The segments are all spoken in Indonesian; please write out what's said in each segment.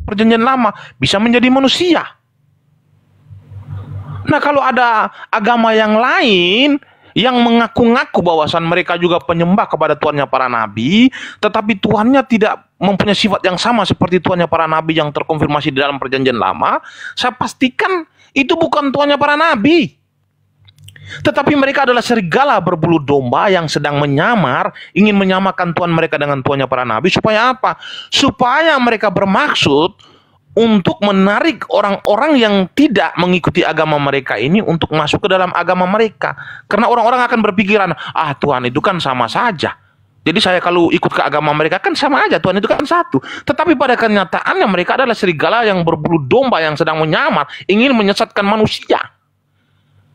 perjanjian lama bisa menjadi manusia. Nah, kalau ada agama yang lain yang mengaku-ngaku bahwasan mereka juga penyembah kepada Tuhannya para nabi, tetapi Tuhannya tidak mempunyai sifat yang sama seperti Tuhannya para nabi yang terkonfirmasi di dalam perjanjian lama, saya pastikan itu bukan Tuhannya para nabi. Tetapi mereka adalah serigala berbulu domba yang sedang menyamar, ingin menyamakan Tuhan mereka dengan Tuhannya para nabi. Supaya apa? Supaya mereka bermaksud untuk menarik orang-orang yang tidak mengikuti agama mereka ini untuk masuk ke dalam agama mereka. Karena orang-orang akan berpikiran, ah Tuhan itu kan sama saja. Jadi saya kalau ikut ke agama mereka kan sama aja, Tuhan itu kan satu. Tetapi pada kenyataannya mereka adalah serigala yang berbulu domba yang sedang menyamar, ingin menyesatkan manusia.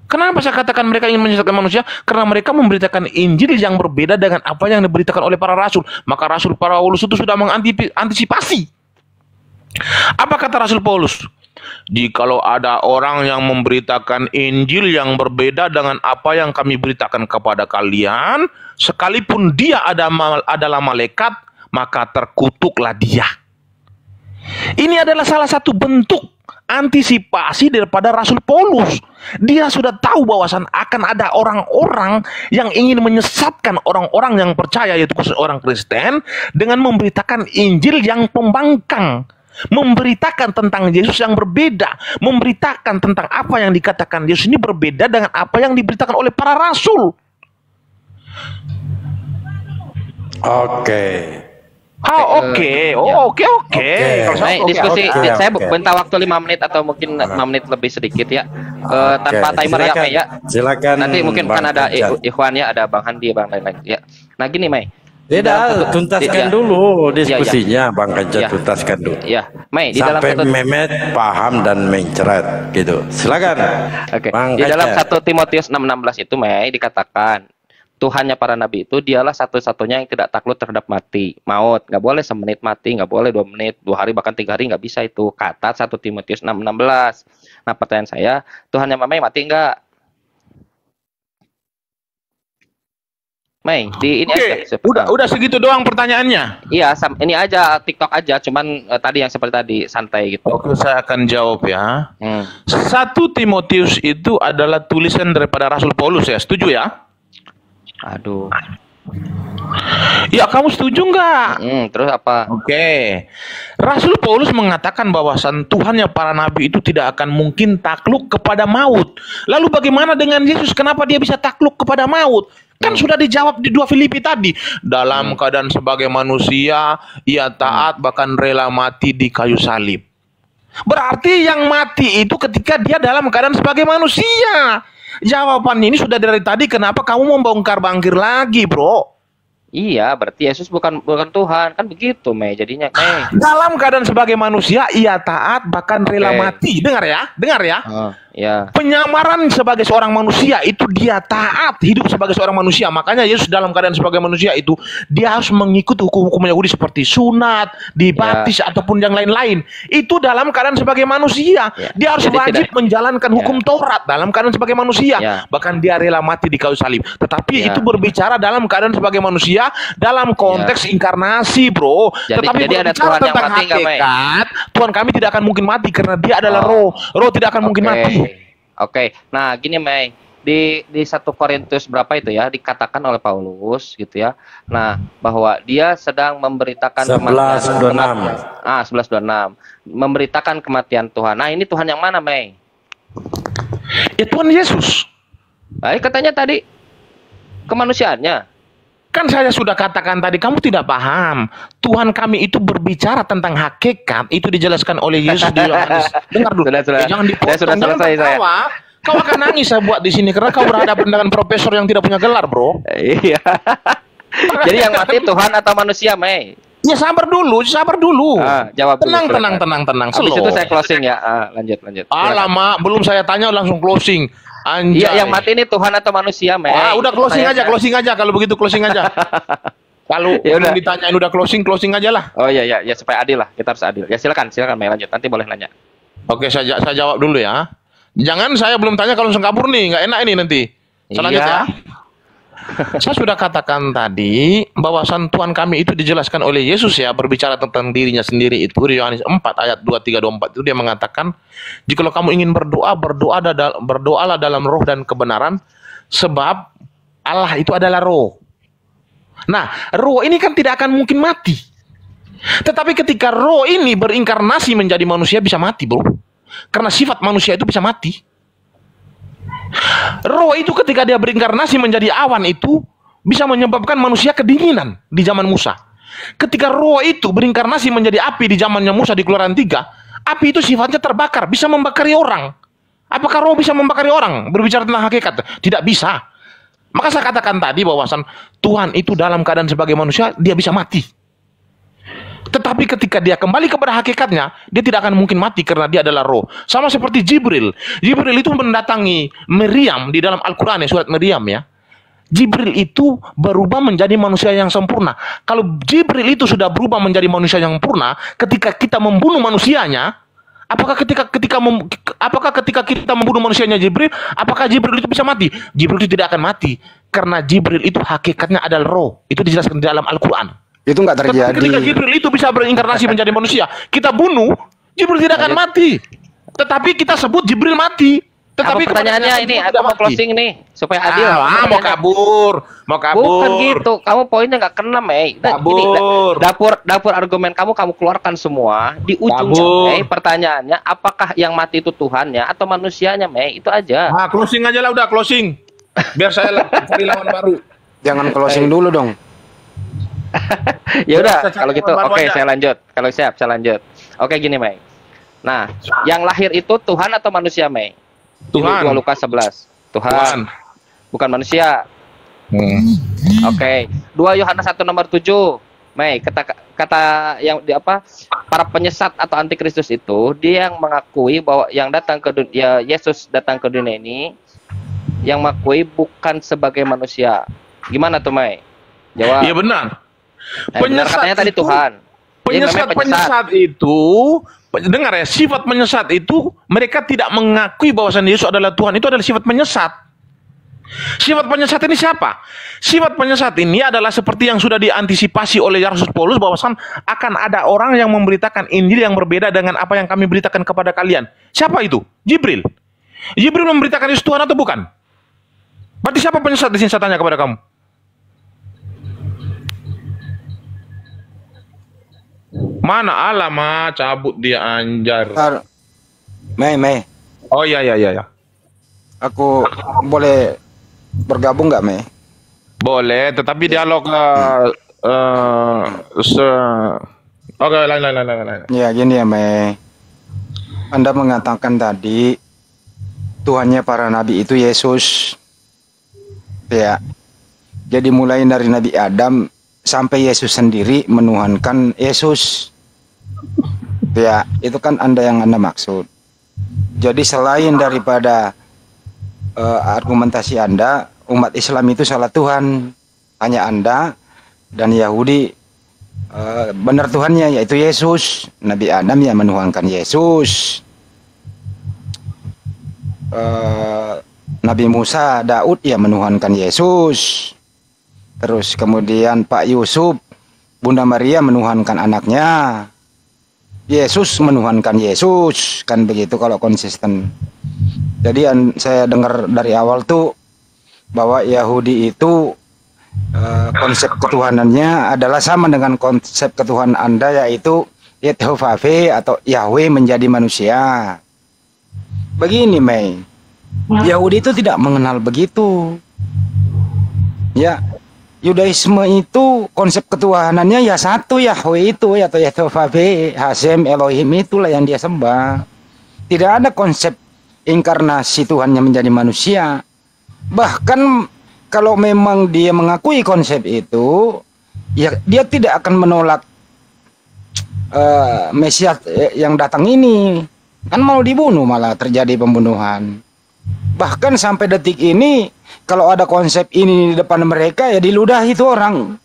Kenapa saya katakan mereka ingin menyesatkan manusia? Karena mereka memberitakan Injil yang berbeda dengan apa yang diberitakan oleh para rasul. Maka Rasul Paulus itu sudah mengantisipasi. Apa kata Rasul Paulus? Jikalau ada orang yang memberitakan Injil yang berbeda dengan apa yang kami beritakan kepada kalian, sekalipun dia adalah malaikat, maka terkutuklah dia. Ini adalah salah satu bentuk antisipasi daripada Rasul Paulus. Dia sudah tahu bahwasan akan ada orang-orang yang ingin menyesatkan orang-orang yang percaya, yaitu orang Kristen, dengan memberitakan Injil yang pembangkang, memberitakan tentang Yesus yang berbeda, memberitakan tentang apa yang dikatakan Yesus ini berbeda dengan apa yang diberitakan oleh para rasul. Oke. Oke. Diskusi, saya minta waktu 5 menit atau mungkin 5 menit lebih sedikit ya, tanpa timer silakan, ya. Silakan. Nanti mungkin kan ada Ikhwan ya, ada Bang Handi, Bang lain-lain ya. Nah gini Mai. Tuntaskan dulu diskusinya, Bang Kanjat, tuntaskan dulu. Ya, Mai, di sampai dalam Mehmet paham dan mencret gitu. Silakan. Oke. Di dalam 1 Timotius 6:16 itu Mai dikatakan Tuhannya para nabi itu dialah satu-satunya yang tidak takluk terhadap maut. Nggak boleh semenit mati, nggak boleh 2 menit, 2 hari, bahkan 3 hari nggak bisa itu. Kata 1 Timotius 6:16. Nah pertanyaan saya, Tuhannya Mei mati nggak? Mei, di ini aja. Udah segitu doang pertanyaannya. Iya, ini aja TikTok aja, cuman tadi yang seperti tadi santai gitu. Oke, saya akan jawab ya. 1 Timotius itu adalah tulisan daripada Rasul Paulus ya, setuju ya? Aduh. Ya, kamu setuju nggak? Terus apa? Oke. Rasul Paulus mengatakan bahwasan Tuhannya para nabi itu tidak akan mungkin takluk kepada maut. Lalu bagaimana dengan Yesus? Kenapa dia bisa takluk kepada maut? Kan sudah dijawab di 2 Filipi tadi. Dalam keadaan sebagai manusia, ia taat bahkan rela mati di kayu salib. Berarti yang mati itu ketika dia dalam keadaan sebagai manusia. Jawabannya ini sudah dari tadi, kenapa kamu membongkar-bangkir lagi, bro? Iya, berarti Yesus bukan Tuhan, kan begitu, Mei. Jadinya, Mei. Dalam keadaan sebagai manusia, ia taat bahkan rela mati. Dengar ya. Ya. Penyamaran sebagai seorang manusia itu dia taat hidup sebagai seorang manusia. Makanya Yesus dalam keadaan sebagai manusia itu dia harus mengikuti hukum-hukum Yahudi seperti sunat, dibaptis ataupun yang lain-lain. Itu dalam keadaan sebagai manusia. Dia harus wajib menjalankan hukum Taurat dalam keadaan sebagai manusia. Bahkan dia rela mati di kayu salib. Tetapi itu berbicara dalam keadaan sebagai manusia dalam konteks inkarnasi, bro. Tetapi jadi ada Tuhan yang mati, hakikat, Tuhan kami tidak akan mungkin mati karena dia adalah roh. Roh tidak akan mungkin mati. Oke, nah gini Mei, di 1 Korintus berapa itu ya dikatakan oleh Paulus gitu ya. Nah, bahwa dia sedang memberitakan 11:26. 11:26. Memberitakan kematian Tuhan. Nah, ini Tuhan yang mana, Mei? Ya Tuhan Yesus. Baik, katanya tadi kemanusiaannya. Kan saya sudah katakan tadi, kamu tidak paham. Tuhan kami itu berbicara tentang hakikat, itu dijelaskan oleh Yesus di Yohanes. Dengar dulu. Jangan dipotong. Sudah selesai saya. Kau akan nangis saya buat di sini karena kau berhadapan dengan profesor yang tidak punya gelar, bro. Iya. Jadi yang mati Tuhan atau manusia, Mei? Ya sabar dulu. Jawab dulu. Tenang. Habis itu saya closing ya. Lanjut. Alamak, belum saya tanya langsung closing. Anjay. Iya, yang mati ini Tuhan atau manusia, Mei? Udah closing aja. Kalau begitu closing aja. Kalau ditanyain udah closing aja lah. Oh iya, supaya adil lah. Kita harus adil. Ya silakan Mei, lanjut. Nanti boleh nanya. Oke, saya jawab dulu ya. Jangan saya belum tanya kalau langsung kabur nih, nggak enak ini nanti. Selanjutnya. Saya sudah katakan tadi bahwasan Tuhan kami itu dijelaskan oleh Yesus ya, berbicara tentang dirinya sendiri itu di Yohanes 4 ayat 23 24 itu dia mengatakan, "Jikalau kamu ingin berdoa, berdoalah dalam roh dan kebenaran, sebab Allah itu adalah roh." Nah, roh ini kan tidak akan mungkin mati. Tetapi ketika roh ini berinkarnasi menjadi manusia bisa mati, bro. Karena sifat manusia itu bisa mati. Roh itu ketika dia berinkarnasi menjadi awan itu bisa menyebabkan manusia kedinginan di zaman Musa. Ketika roh itu berinkarnasi menjadi api di zamannya Musa di Keluaran 3, api itu sifatnya terbakar, bisa membakari orang. Apakah roh bisa membakari orang? Berbicara tentang hakikat, tidak bisa. Maka saya katakan tadi bahwasan Tuhan itu dalam keadaan sebagai manusia, dia bisa mati. Tetapi ketika dia kembali kepada hakikatnya, dia tidak akan mungkin mati karena dia adalah roh. Sama seperti Jibril. Jibril itu mendatangi Maryam di dalam Al-Quran ya, surat Maryam ya. Jibril itu berubah menjadi manusia yang sempurna. Kalau Jibril itu sudah berubah menjadi manusia yang sempurna, ketika kita membunuh manusianya, apakah ketika kita membunuh manusianya Jibril, apakah Jibril itu bisa mati? Jibril itu tidak akan mati karena Jibril itu hakikatnya adalah roh. Itu dijelaskan di dalam Al-Quran. Itu nggak terjadi. Tetapi ketika Jibril itu bisa berinkarnasi menjadi manusia, kita bunuh, Jibril tidak akan mati. Tetapi kita sebut Jibril mati. Tetapi pertanyaannya ini, aku mau closing nih supaya adil. Mau kabur. Bukan gitu, kamu poinnya nggak kena, Mei. Kabur. Dapur argumen kamu keluarkan semua di ujungnya, Mei. Pertanyaannya, apakah yang mati itu Tuhannya atau manusianya, Mei? Itu aja. Closing aja lah, udah closing. Biar saya cari lawan baru. Jangan closing dulu dong. Ya udah, kalau gitu, oke, saya lanjut. Kalau siap, saya lanjut. Oke, gini, Mei. Nah, yang lahir itu Tuhan atau manusia, Mei? Tuhan. 2 Lukas 11. Tuhan. Bukan manusia. Oke. 2 Yohanes 1 nomor 7. Mei, kata yang di apa? Para penyesat atau antikristus itu, dia yang mengakui bahwa yang datang ke dunia, Yesus datang ke dunia ini yang mengakui bukan sebagai manusia. Gimana tuh, Mei? Jawab. Iya benar. Benar katanya tadi Tuhan. Penyesat itu, dengar ya, sifat penyesat itu mereka tidak mengakui bahwasan Yesus adalah Tuhan. Itu adalah sifat penyesat. Sifat penyesat ini siapa? Sifat penyesat ini adalah seperti yang sudah diantisipasi oleh Rasul Paulus bahwasan akan ada orang yang memberitakan Injil yang berbeda dengan apa yang kami beritakan kepada kalian. Siapa itu? Jibril. Jibril memberitakan Yesus Tuhan atau bukan? Berarti siapa penyesat di sini, saya tanya kepada kamu? Mana alamat cabut dia anjar. Mei. Oh iya. Aku boleh bergabung nggak, Mei? Boleh, tetapi dialog Oke, lain. Ya gini ya, Mei. Anda mengatakan tadi Tuhannya para nabi itu Yesus. Ya. Jadi mulai dari Nabi Adam sampai Yesus sendiri menuhankan Yesus. Ya, itu kan Anda maksud. Jadi selain daripada argumentasi Anda, umat Islam itu salah Tuhan. Hanya Anda dan Yahudi benar Tuhannya yaitu Yesus. Nabi Adam ya menuhankan Yesus. Nabi Musa, Daud ya menuhankan Yesus. Terus kemudian Pak Yusuf, Bunda Maria menuhankan anaknya. Yesus menuhankan Yesus, kan begitu kalau konsisten. Jadi saya dengar dari awal tuh bahwa Yahudi itu konsep ketuhanannya adalah sama dengan konsep ketuhanan Anda, yaitu Yehovah atau Yahweh menjadi manusia. Begini, Mei, Yahudi itu tidak mengenal begitu. Ya, Yudaisme itu konsep ketuhanannya ya satu, Yahweh itu atau Yehovah, Hashem, Elohim, itulah yang dia sembah. Tidak ada konsep inkarnasi Tuhannya menjadi manusia. Bahkan kalau memang dia mengakui konsep itu, ya dia tidak akan menolak Mesias yang datang ini. Kan mau dibunuh, malah terjadi pembunuhan. Bahkan sampai detik ini, kalau ada konsep ini di depan mereka, ya diludahi itu orang.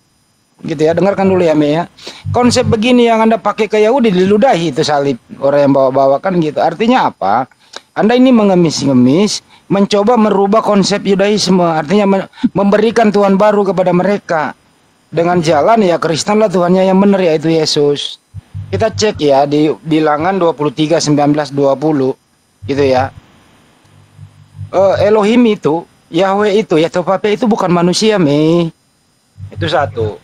Gitu ya, dengarkan dulu ya, Mei ya. Konsep begini yang Anda pakai ke Yahudi, diludahi itu salib. Orang yang bawa-bawa kan gitu. Artinya apa? Anda ini mengemis-ngemis mencoba merubah konsep Yudaisme, artinya memberikan Tuhan baru kepada mereka dengan jalan ya Kristen lah Tuhannya yang benar, yaitu Yesus. Kita cek ya di Bilangan 23, 19, 20 gitu ya. Elohim itu, Yahweh itu, Yehovah itu bukan manusia, itu satu.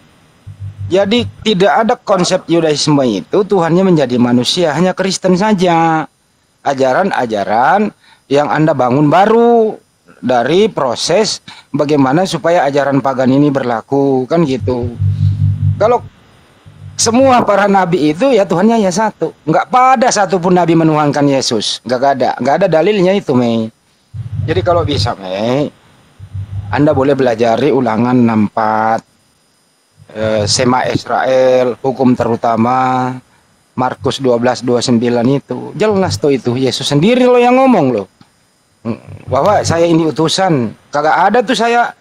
Jadi tidak ada konsep Yudaisme itu Tuhannya menjadi manusia, hanya Kristen saja. Ajaran-ajaran yang Anda bangun baru dari proses bagaimana supaya ajaran pagan ini berlaku, kan gitu. Kalau semua para nabi itu ya Tuhannya ya satu, nggak pada satupun nabi menuhankan Yesus, nggak ada dalilnya itu, Mei. Jadi kalau bisa, Mei, Anda boleh belajari Ulangan 64, Sema Israel, hukum terutama, Markus 12:29 itu jelas tuh, itu Yesus sendiri loh yang ngomong loh, bahwa saya ini utusan. Kagak ada tuh saya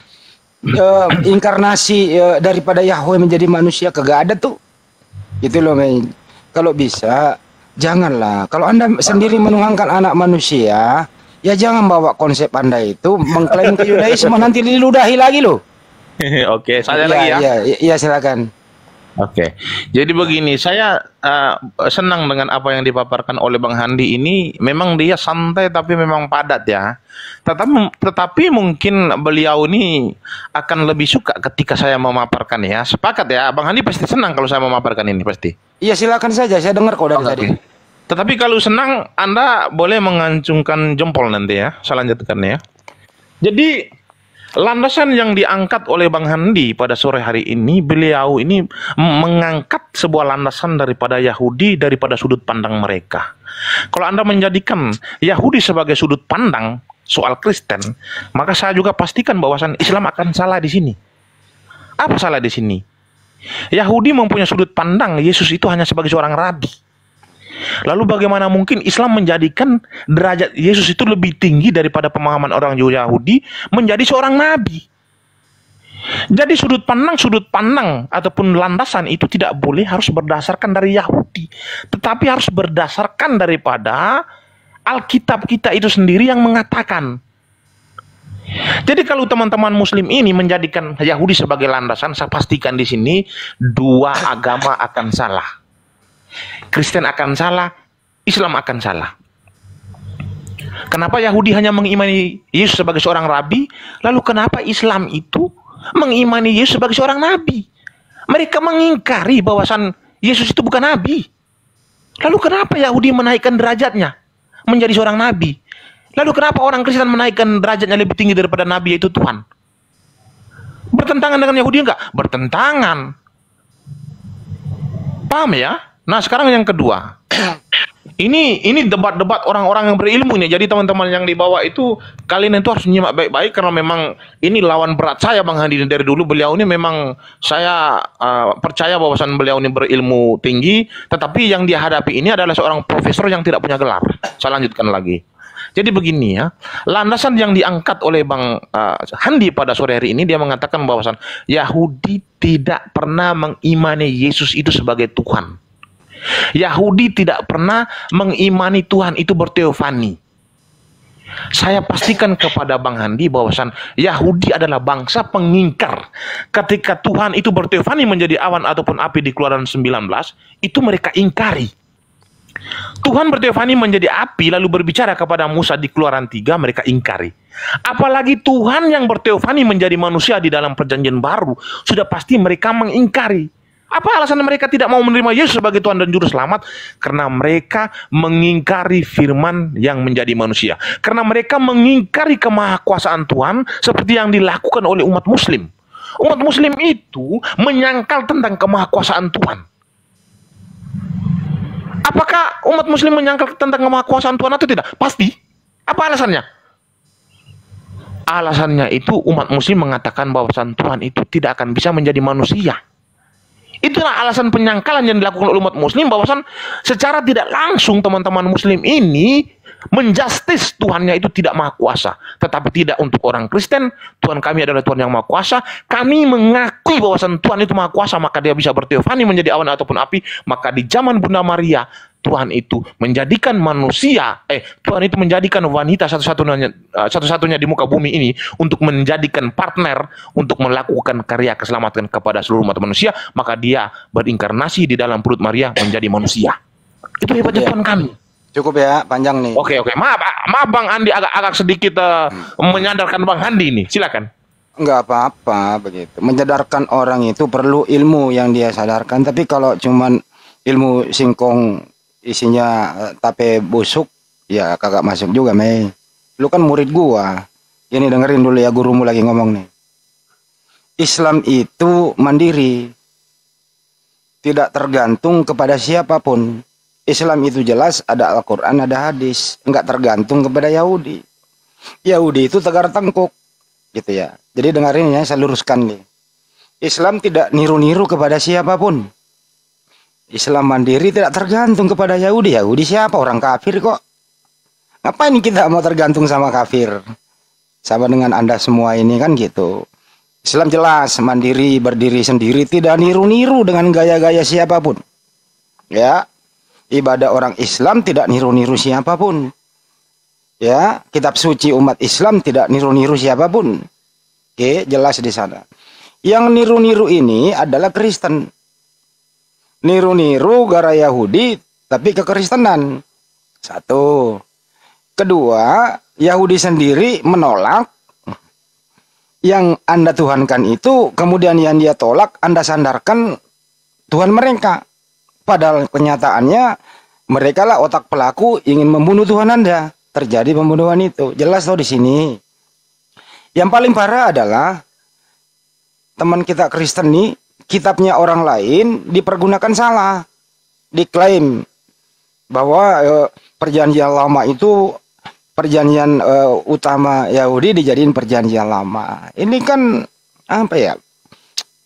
inkarnasi daripada Yahweh menjadi manusia, kagak ada tuh. Gitu loh, Mei. Kalau bisa janganlah, kalau Anda sendiri menuhankan anak manusia, ya jangan bawa konsep Anda itu mengklaim ke Yudaisme, nanti diludahi lagi loh. Oke, saya lagi ya. Iya, silakan. Oke, jadi begini, saya senang dengan apa yang dipaparkan oleh Bang Handi ini. Memang dia santai tapi memang padat ya. Tetapi mungkin beliau ini akan lebih suka ketika saya memaparkan ya. Sepakat ya, Bang Handi pasti senang kalau saya memaparkan ini pasti. Iya, silakan saja, saya dengar kok dari tadi. Tetapi kalau senang, Anda boleh mengancungkan jempol nanti ya. Saya lanjutkan ya. Jadi landasan yang diangkat oleh Bang Handi pada sore hari ini, beliau ini mengangkat sebuah landasan daripada Yahudi, daripada sudut pandang mereka. Kalau Anda menjadikan Yahudi sebagai sudut pandang soal Kristen, maka saya juga pastikan bahwasan Islam akan salah di sini. Apa salah di sini? Yahudi mempunyai sudut pandang Yesus itu hanya sebagai seorang rabi. Lalu bagaimana mungkin Islam menjadikan derajat Yesus itu lebih tinggi daripada pemahaman orang Yahudi menjadi seorang nabi? Jadi sudut pandang ataupun landasan itu tidak boleh harus berdasarkan dari Yahudi, tetapi harus berdasarkan daripada Alkitab kita itu sendiri yang mengatakan. Jadi kalau teman-teman Muslim ini menjadikan Yahudi sebagai landasan, saya pastikan di sini dua agama akan salah. Kristen akan salah, Islam akan salah. Kenapa Yahudi hanya mengimani Yesus sebagai seorang rabi, lalu kenapa Islam itu mengimani Yesus sebagai seorang nabi? Mereka mengingkari bahwasan Yesus itu bukan nabi. Lalu kenapa Yahudi menaikkan derajatnya menjadi seorang nabi? Lalu kenapa orang Kristen menaikkan derajatnya lebih tinggi daripada nabi, yaitu Tuhan? Bertentangan dengan Yahudi enggak? Bertentangan. Paham ya? Nah, sekarang yang kedua. Ini debat-debat orang-orang yang berilmu ini. Jadi teman-teman yang di bawah itu, kalian itu harus menyimak baik-baik, karena memang ini lawan berat saya, Bang Handi. Dari dulu beliau ini memang saya percaya bahwasan beliau ini berilmu tinggi, tetapi yang dia hadapi ini adalah seorang profesor yang tidak punya gelar. Saya lanjutkan lagi. Jadi begini ya, landasan yang diangkat oleh Bang Handi pada sore hari ini, dia mengatakan bahwasan Yahudi tidak pernah mengimani Yesus itu sebagai Tuhan. Yahudi tidak pernah mengimani Tuhan itu berteofani. Saya pastikan kepada Bang Handi bahwasan Yahudi adalah bangsa pengingkar. Ketika Tuhan itu berteofani menjadi awan ataupun api di Keluaran 19, itu mereka ingkari. Tuhan berteofani menjadi api lalu berbicara kepada Musa di Keluaran 3, mereka ingkari. Apalagi Tuhan yang berteofani menjadi manusia di dalam perjanjian baru, sudah pasti mereka mengingkari. Apa alasan mereka tidak mau menerima Yesus sebagai Tuhan dan Juru Selamat? Karena mereka mengingkari firman yang menjadi manusia. Karena mereka mengingkari kemahakuasaan Tuhan seperti yang dilakukan oleh umat Muslim. Umat Muslim itu menyangkal tentang kemahakuasaan Tuhan. Apakah umat Muslim menyangkal tentang kemahakuasaan Tuhan atau tidak? Pasti. Apa alasannya? Alasannya itu umat Muslim mengatakan bahwasan Tuhan itu tidak akan bisa menjadi manusia. Itulah alasan penyangkalan yang dilakukan oleh umat Muslim, bahwasan secara tidak langsung teman-teman Muslim ini menjustis Tuhannya itu tidak maha kuasa. Tetapi tidak untuk orang Kristen, Tuhan kami adalah Tuhan yang maha kuasa. Kami mengakui bahwasan Tuhan itu maha kuasa, maka dia bisa berteofani menjadi awan ataupun api. Maka di zaman Bunda Maria, Tuhan itu menjadikan manusia, Tuhan itu menjadikan wanita satu-satunya di muka bumi ini untuk menjadikan partner untuk melakukan karya keselamatan kepada seluruh umat manusia, maka dia berinkarnasi di dalam perut Maria menjadi manusia. Itu hebatnya Tuhan kami. Cukup ya, panjang nih. Oke. Maaf Bang Andi agak sedikit menyadarkan Bang Andi ini. Silakan. Enggak apa-apa begitu. Menyadarkan orang itu perlu ilmu yang dia sadarkan. Tapi kalau cuman ilmu singkong isinya tape busuk, ya kagak masuk juga, Mei. Lu kan murid gua. Ini dengerin dulu ya, gurumu lagi ngomong nih. Islam itu mandiri. Tidak tergantung kepada siapapun. Islam itu jelas ada Al-Quran, ada hadis. Enggak tergantung kepada Yahudi. Yahudi itu tegar tengkuk. Gitu ya. Jadi dengerin ya, saya luruskan nih. Islam tidak niru-niru kepada siapapun. Islam mandiri tidak tergantung kepada Yahudi. Yahudi siapa? Orang kafir kok. Ngapain kita mau tergantung sama kafir? Sama dengan Anda semua ini kan gitu. Islam jelas mandiri, berdiri sendiri, tidak niru-niru dengan gaya-gaya siapapun. Ya. Ibadah orang Islam tidak niru-niru siapapun. Ya, kitab suci umat Islam tidak niru-niru siapapun. Oke, jelas di sana. Yang niru-niru ini adalah Kristen. Niru-niru gara Yahudi tapi kekristenan. Satu. Kedua, Yahudi sendiri menolak yang Anda tuhankan itu, kemudian yang dia tolak Anda sandarkan Tuhan mereka. Padahal kenyataannya mereka lah otak pelaku ingin membunuh Tuhan Anda. Terjadi pembunuhan itu. Jelas tau di sini. Yang paling parah adalah teman kita Kristen nih, kitabnya orang lain dipergunakan salah. Diklaim bahwa perjanjian lama itu perjanjian utama Yahudi dijadiin perjanjian lama. Ini kan apa ya?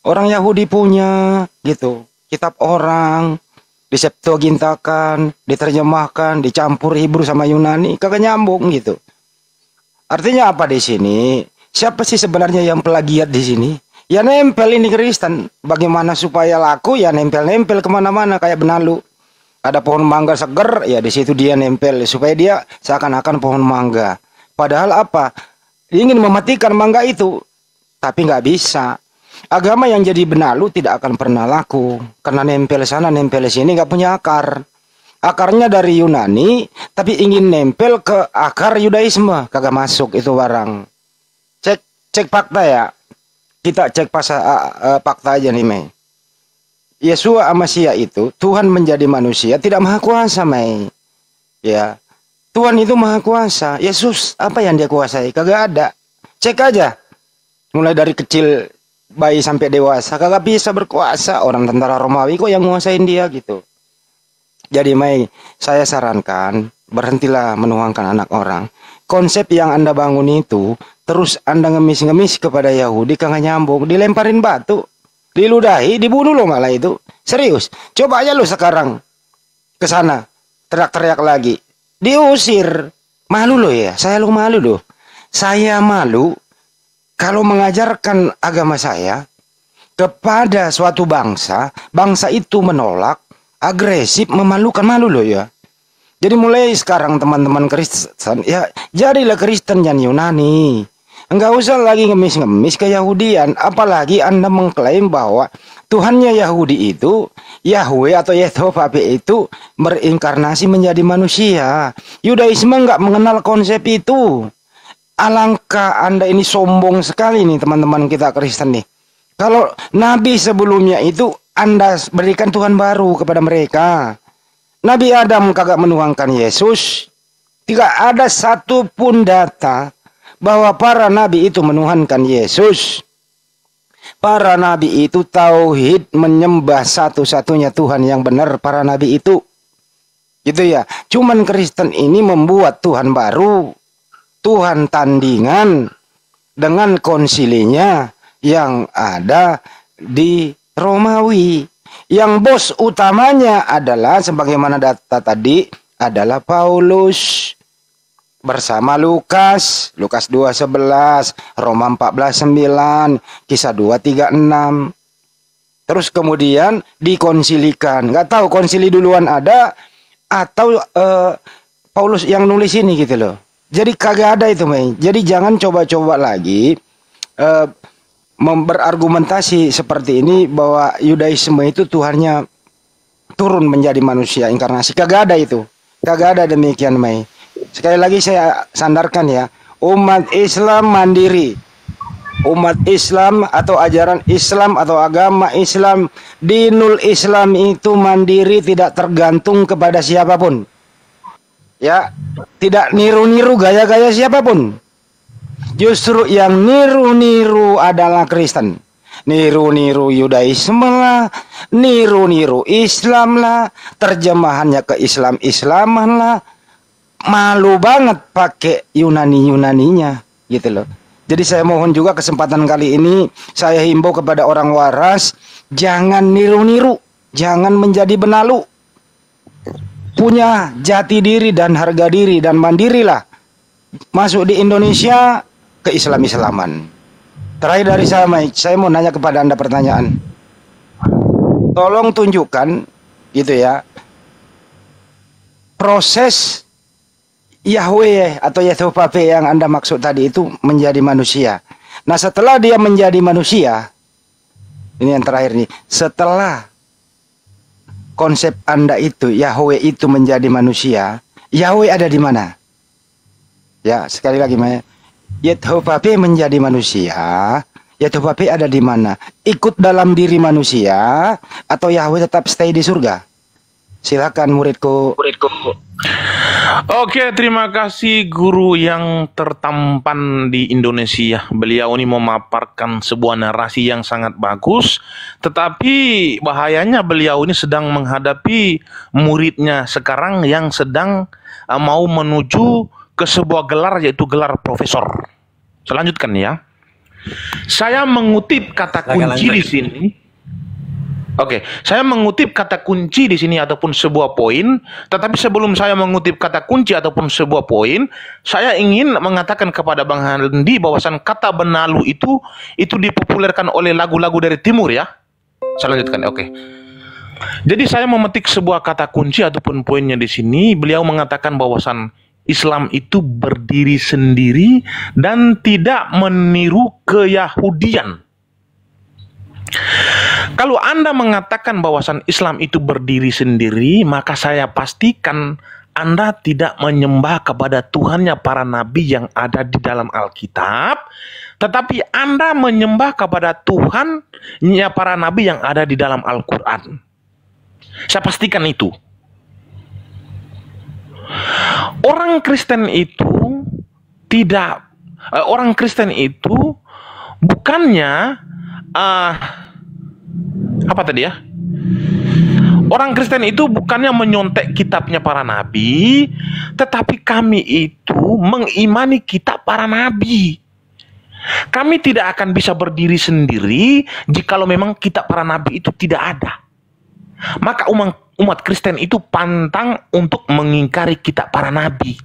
Orang Yahudi punya gitu. Kitab orang diseptuagintakan, diterjemahkan, dicampur Hebrew sama Yunani, kagak nyambung gitu. Artinya apa di sini? Siapa sih sebenarnya yang plagiat di sini? Ya nempel ini Kristen. Bagaimana supaya laku? Ya nempel-nempel kemana-mana kayak benalu. Ada pohon mangga seger, ya di situ dia nempel supaya dia seakan-akan pohon mangga. Padahal apa? Dia ingin mematikan mangga itu, tapi nggak bisa. Agama yang jadi benalu tidak akan pernah laku. Karena nempel sana, nempel sini, nggak punya akar. Akarnya dari Yunani, tapi ingin nempel ke akar Yudaisme. Kagak masuk itu barang. Cek fakta ya. Kita cek fakta aja nih, Mei. Yesua Amasia itu, Tuhan menjadi manusia, tidak maha kuasa, Mei. Ya. Tuhan itu maha kuasa. Yesus, apa yang dia kuasai? Kagak ada. Cek aja. Mulai dari kecil bayi sampai dewasa kagak bisa berkuasa. Orang tentara Romawi kok yang nguasain dia gitu. Jadi Mei, saya sarankan berhentilah menuangkan anak orang. Konsep yang Anda bangun itu terus Anda ngemis-ngemis kepada Yahudi kagak nyambung. Dilemparin batu, diludahi, dibunuh lo malah itu. Serius. Coba aja lo sekarang ke sana teriak-teriak lagi. Diusir. Malu lo ya. Saya lo malu loh. Saya malu kalau mengajarkan agama saya kepada suatu bangsa, bangsa itu menolak, agresif, memalukan, malu loh ya. Jadi mulai sekarang teman-teman Kristen, ya jadilah Kristen yang Yunani. Enggak usah lagi ngemis-ngemis keyahudian. Apalagi Anda mengklaim bahwa Tuhannya Yahudi itu, Yahweh atau Yehovah itu berinkarnasi menjadi manusia. Yudaisme enggak mengenal konsep itu. Alangkah Anda ini sombong sekali nih teman-teman kita Kristen nih. Kalau Nabi sebelumnya itu Anda berikan Tuhan baru kepada mereka. Nabi Adam kagak menuangkan Yesus. Tidak ada satupun data bahwa para Nabi itu menuhankan Yesus. Para Nabi itu tauhid menyembah satu-satunya Tuhan yang benar para Nabi itu. Gitu ya. Cuman Kristen ini membuat Tuhan baru. Tuhan tandingan dengan konsilinya yang ada di Romawi. Yang bos utamanya adalah sebagaimana data tadi adalah Paulus bersama Lukas 2:11, Roma 14:9, Kisah 2:36. Terus kemudian dikonsilikan. Nggak tahu konsili duluan ada atau Paulus yang nulis ini gitu loh. Jadi kagak ada itu, Mei. Jadi jangan coba-coba lagi berargumentasi seperti ini bahwa Yudaisme itu Tuhannya turun menjadi manusia inkarnasi. Kagak ada itu. Kagak ada demikian, Mei. Sekali lagi saya sandarkan ya, umat Islam mandiri. Umat Islam atau ajaran Islam atau agama Islam, dinul Islam itu mandiri, tidak tergantung kepada siapapun. Ya, tidak niru-niru gaya-gaya siapapun. Justru yang niru-niru adalah Kristen. Niru-niru Yudaisme lah, niru-niru Islam lah, terjemahannya ke Islam-Islaman lah. Malu banget pakai Yunani-Yunaninya gitu loh. Jadi saya mohon juga kesempatan kali ini saya himbau kepada orang waras, jangan niru-niru, jangan menjadi benalu. Punya jati diri dan harga diri dan mandirilah. Masuk di Indonesia ke Islam-Islaman. Terakhir dari saya mau nanya kepada Anda pertanyaan. Tolong tunjukkan gitu ya, proses Yahweh atau Yehovah yang Anda maksud tadi itu menjadi manusia. Nah, setelah dia menjadi manusia, ini yang terakhir nih, setelah konsep Anda itu, Yahweh itu menjadi manusia, Yahweh ada di mana? Ya, sekali lagi, Yehovah menjadi manusia, Yehovah ada di mana? Ikut dalam diri manusia, atau Yahweh tetap stay di surga? Silakan muridku. Oke, terima kasih guru yang tertampan di Indonesia. Beliau ini memaparkan sebuah narasi yang sangat bagus, tetapi bahayanya beliau ini sedang menghadapi muridnya sekarang yang sedang mau menuju ke sebuah gelar, yaitu gelar profesor. Saya lanjutkan ya. Saya mengutip kata kunci di sini. Oke, saya mengutip kata kunci di sini ataupun sebuah poin, tetapi sebelum saya mengutip kata kunci ataupun sebuah poin, saya ingin mengatakan kepada Bang Handi bahwasan kata benalu itu dipopulerkan oleh lagu-lagu dari timur ya. Saya lanjutkan, oke. Jadi saya memetik sebuah kata kunci ataupun poinnya di sini, beliau mengatakan bahwasan Islam itu berdiri sendiri dan tidak meniru keyahudian. Kalau Anda mengatakan bahwasan Islam itu berdiri sendiri, maka saya pastikan Anda tidak menyembah kepada Tuhannya para nabi yang ada di dalam Alkitab, tetapi Anda menyembah kepada Tuhannya para nabi yang ada di dalam Al-Quran. Saya pastikan itu. Orang Kristen itu bukannya apa tadi ya? Orang Kristen itu bukannya menyontek kitabnya para nabi, tetapi kami itu mengimani kitab para nabi. Kami tidak akan bisa berdiri sendiri jikalau memang kitab para nabi itu tidak ada. Maka umat Kristen itu pantang untuk mengingkari kitab para nabi.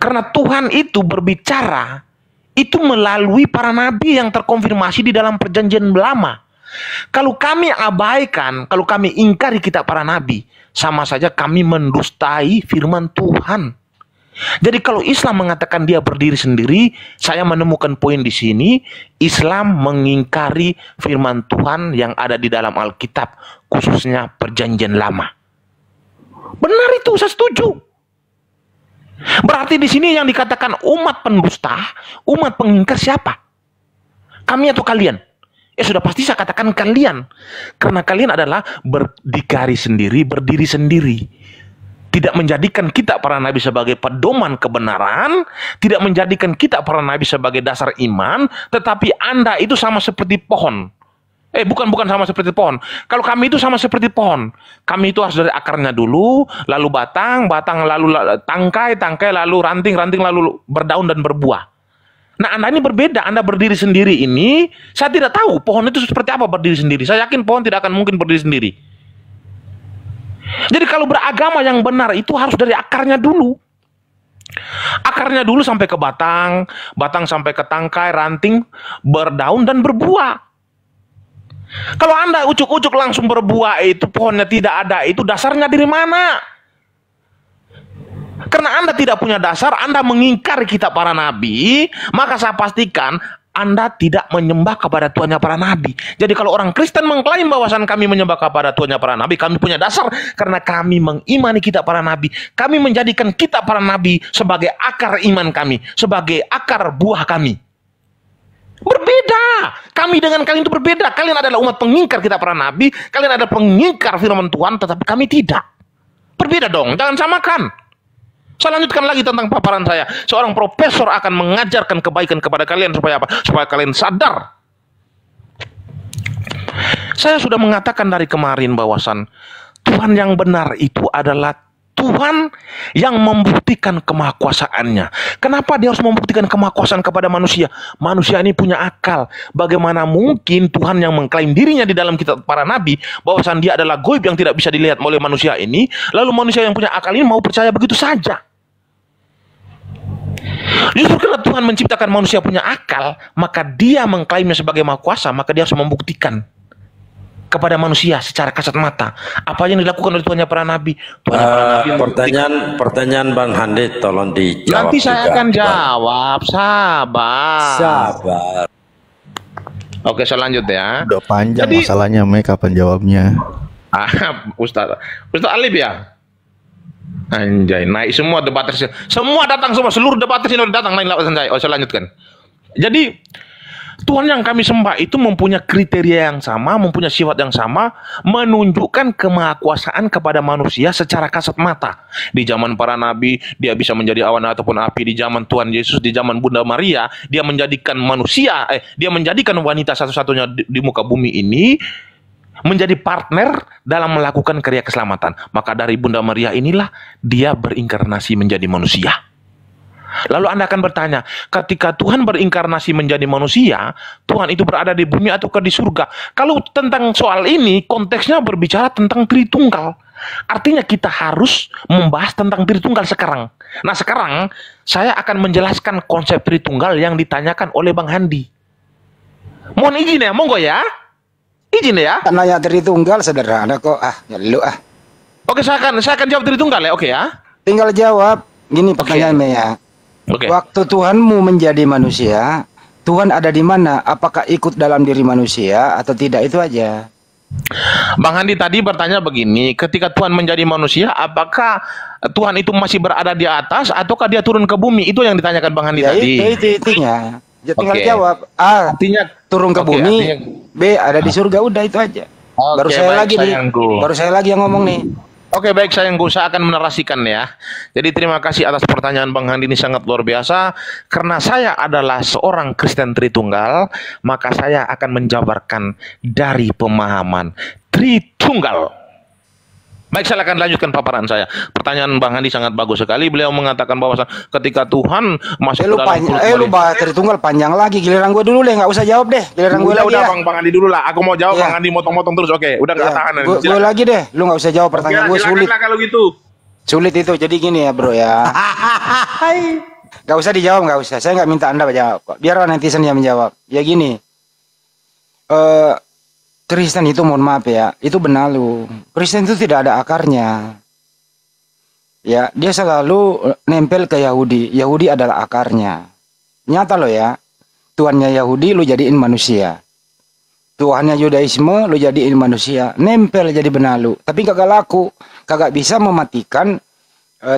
Karena Tuhan itu berbicara itu melalui para nabi yang terkonfirmasi di dalam perjanjian lama. Kalau kami abaikan, kalau kami ingkari kitab para nabi, sama saja kami mendustai firman Tuhan. Jadi kalau Islam mengatakan dia berdiri sendiri, saya menemukan poin di sini, Islam mengingkari firman Tuhan yang ada di dalam Alkitab, khususnya perjanjian lama. Benar itu, saya setuju. Berarti di sini yang dikatakan umat pendusta, umat pengingkar siapa? Kami atau kalian? Ya sudah pasti saya katakan kalian. Karena kalian adalah berdikari sendiri, berdiri sendiri. Tidak menjadikan kitab para nabi sebagai pedoman kebenaran, tidak menjadikan kitab para nabi sebagai dasar iman, tetapi Anda itu sama seperti pohon. Bukan sama seperti pohon. Kalau kami itu sama seperti pohon. Kami itu harus dari akarnya dulu, lalu batang, lalu tangkai, lalu ranting, lalu berdaun dan berbuah. Nah, Anda ini berbeda. Anda berdiri sendiri ini, saya tidak tahu pohon itu seperti apa berdiri sendiri. Saya yakin pohon tidak akan mungkin berdiri sendiri. Jadi kalau beragama yang benar itu harus dari akarnya dulu. Akarnya dulu sampai ke batang, batang sampai ke tangkai, ranting, berdaun dan berbuah. Kalau Anda ucuk-ucuk langsung berbuah itu pohonnya tidak ada, itu dasarnya dari mana? Karena Anda tidak punya dasar, Anda mengingkari kitab para nabi, maka saya pastikan Anda tidak menyembah kepada Tuhannya para nabi. Jadi kalau orang Kristen mengklaim bahwasan kami menyembah kepada Tuhannya para nabi, kami punya dasar karena kami mengimani kitab para nabi. Kami menjadikan kitab para nabi sebagai akar iman kami, sebagai akar buah kami. Berbeda. Kami dengan kalian itu berbeda. Kalian adalah umat pengingkar kitab para nabi, kalian adalah pengingkar firman Tuhan, tetapi kami tidak. Berbeda dong, jangan samakan. Saya lanjutkan lagi tentang paparan saya. Seorang profesor akan mengajarkan kebaikan kepada kalian supaya apa? Supaya kalian sadar. Saya sudah mengatakan dari kemarin bahwasan Tuhan yang benar itu adalah Tuhan yang membuktikan kemahakuasaannya. Kenapa dia harus membuktikan kemahakuasaan kepada manusia? Manusia ini punya akal. Bagaimana mungkin Tuhan yang mengklaim dirinya di dalam kitab para nabi bahwasan dia adalah goib yang tidak bisa dilihat oleh manusia ini, lalu manusia yang punya akal ini mau percaya begitu saja? Justru karena Tuhan menciptakan manusia punya akal, maka dia mengklaimnya sebagai maha kuasa, maka dia harus membuktikan kepada manusia secara kasat mata apa yang dilakukan oleh Tuhannya para nabi. Pertanyaan Bang Handi tolong dijawab. Nanti saya akan jawab, sabar. Oke, saya lanjut ya. Udah panjang Jadi, masalahnya, Mei, kapan jawabnya? Ustaz Alif ya. Anjay, naik semua debater, semua datang semua, seluruh debater sini udah datang naik Anjay. Oh, saya lanjutkan. Jadi Tuhan yang kami sembah itu mempunyai kriteria yang sama, mempunyai sifat yang sama, menunjukkan kemahakuasaan kepada manusia secara kasat mata. Di zaman para nabi, dia bisa menjadi awan ataupun api. Di zaman Tuhan Yesus, di zaman Bunda Maria, dia menjadikan dia menjadikan wanita satu-satunya di muka bumi ini menjadi partner dalam melakukan karya keselamatan. Maka dari Bunda Maria inilah dia berinkarnasi menjadi manusia. Lalu Anda akan bertanya, ketika Tuhan berinkarnasi menjadi manusia, Tuhan itu berada di bumi ataukah di surga? Kalau tentang soal ini, konteksnya berbicara tentang Tritunggal. Artinya kita harus membahas tentang Tritunggal sekarang. Nah, sekarang saya akan menjelaskan konsep Tritunggal yang ditanyakan oleh Bang Handi. Mohon izin ya, monggo ya. Izin ya. Nanya Tritunggal sederhana kok. Lu Oke, saya akan jawab Tritunggal ya, oke ya. Tinggal jawab. Gini pertanyaannya ya. Oke. Waktu Tuhanmu menjadi manusia, Tuhan ada di mana? Apakah ikut dalam diri manusia atau tidak? Itu aja. Bang Handi tadi bertanya begini, ketika Tuhan menjadi manusia, apakah Tuhan itu masih berada di atas ataukah dia turun ke bumi? Itu yang ditanyakan Bang Handi tadi. Itu intinya. Tinggal jawab. Artinya turun ke bumi. B, ada di surga. Udah itu aja. Baru saya lagi yang ngomong nih. Oke, baik sayangku, saya akan menarasikan ya. Jadi terima kasih atas pertanyaan Bang Handi, ini sangat luar biasa. Karena saya adalah seorang Kristen Tritunggal, maka saya akan menjabarkan dari pemahaman Tritunggal. Baik, saya akan lanjutkan paparan saya. Pertanyaan Bang Handi sangat bagus sekali. Beliau mengatakan bahwa ketika Tuhan masuk ke dalam lu bahas Tritunggal panjang lagi. Giliran gue dulu deh, nggak usah jawab deh. Giliran gue lagi. Udah Bang Handi dulu lah. Aku mau jawab, Bang Handi motong-motong terus. Oke, udah nggak tahan. Gue lagi deh. Lu nggak usah jawab pertanyaan gue, sulit. Kalau gitu. Sulit itu. Jadi gini ya bro ya. Nggak usah dijawab, nggak usah. Saya nggak minta Anda jawab kok. Biar netizen yang menjawab. Ya gini. Kristen itu mohon maaf ya, itu benalu. Kristen itu tidak ada akarnya. Ya, dia selalu nempel ke Yahudi. Yahudi adalah akarnya. Nyata loh ya. Tuhannya Yahudi lu jadiin manusia. Tuhannya Yudaisme lu jadiin manusia. Nempel jadi benalu. Tapi kagak laku. Kagak bisa mematikan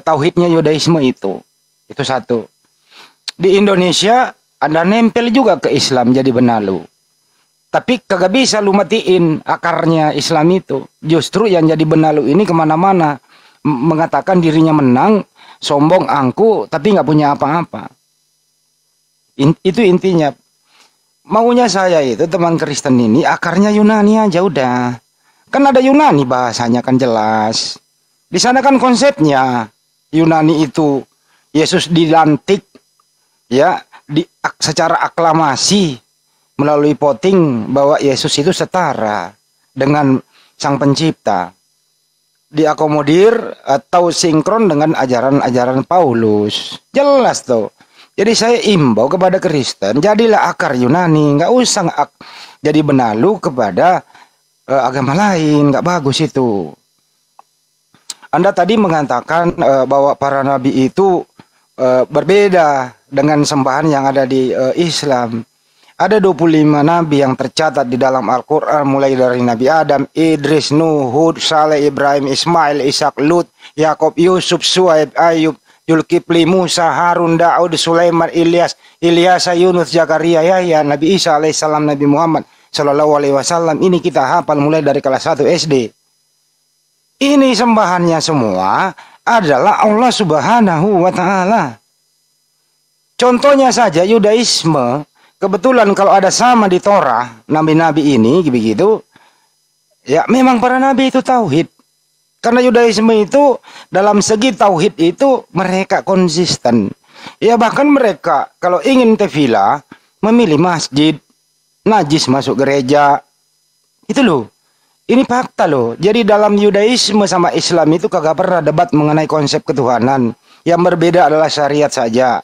tauhidnya Yudaisme itu. Itu satu. Di Indonesia ada nempel juga ke Islam jadi benalu. Tapi kagak bisa lu matiin akarnya Islam itu. Justru yang jadi benalu ini kemana-mana. Mengatakan dirinya menang, sombong, angku, tapi nggak punya apa-apa. Itu intinya. Maunya saya itu teman Kristen ini akarnya Yunani aja udah. Kan ada Yunani bahasanya kan jelas. Di sana kan konsepnya Yunani itu Yesus dilantik ya secara aklamasi. Melalui voting bahwa Yesus itu setara dengan Sang Pencipta. Diakomodir atau sinkron dengan ajaran-ajaran Paulus. Jelas tuh. Jadi saya imbau kepada Kristen, jadilah akar Yunani. Nggak usah jadi benalu kepada agama lain. Nggak bagus itu. Anda tadi mengatakan bahwa para nabi itu berbeda dengan sembahan yang ada di Islam. Ada 25 nabi yang tercatat di dalam Al-Quran, mulai dari Nabi Adam, Idris, Nuh, Hud, Saleh, Ibrahim, Ismail, Ishak, Lut, Yakub, Yusuf, Suhaib, Ayub, Zulkifli, Musa, Harun, Daud, Sulaiman, Ilyas, Ilyasa, Yunus, Zakaria, Yahya, Nabi Isa alaihissalam, Nabi Muhammad sallallahu alaihi wasallam. Ini kita hafal mulai dari kelas 1 SD. Ini sembahannya semua adalah Allah Subhanahu wa Ta'ala. Contohnya saja Yudaisme. Kebetulan kalau ada sama di Torah, nabi-nabi ini begitu, ya memang para nabi itu tauhid. Karena Yudaisme itu dalam segi tauhid itu mereka konsisten. Ya bahkan mereka kalau ingin tefila memilih masjid, najis masuk gereja. Itu loh. Ini fakta loh. Jadi dalam Yudaisme sama Islam itu kagak pernah debat mengenai konsep ketuhanan. Yang berbeda adalah syariat saja.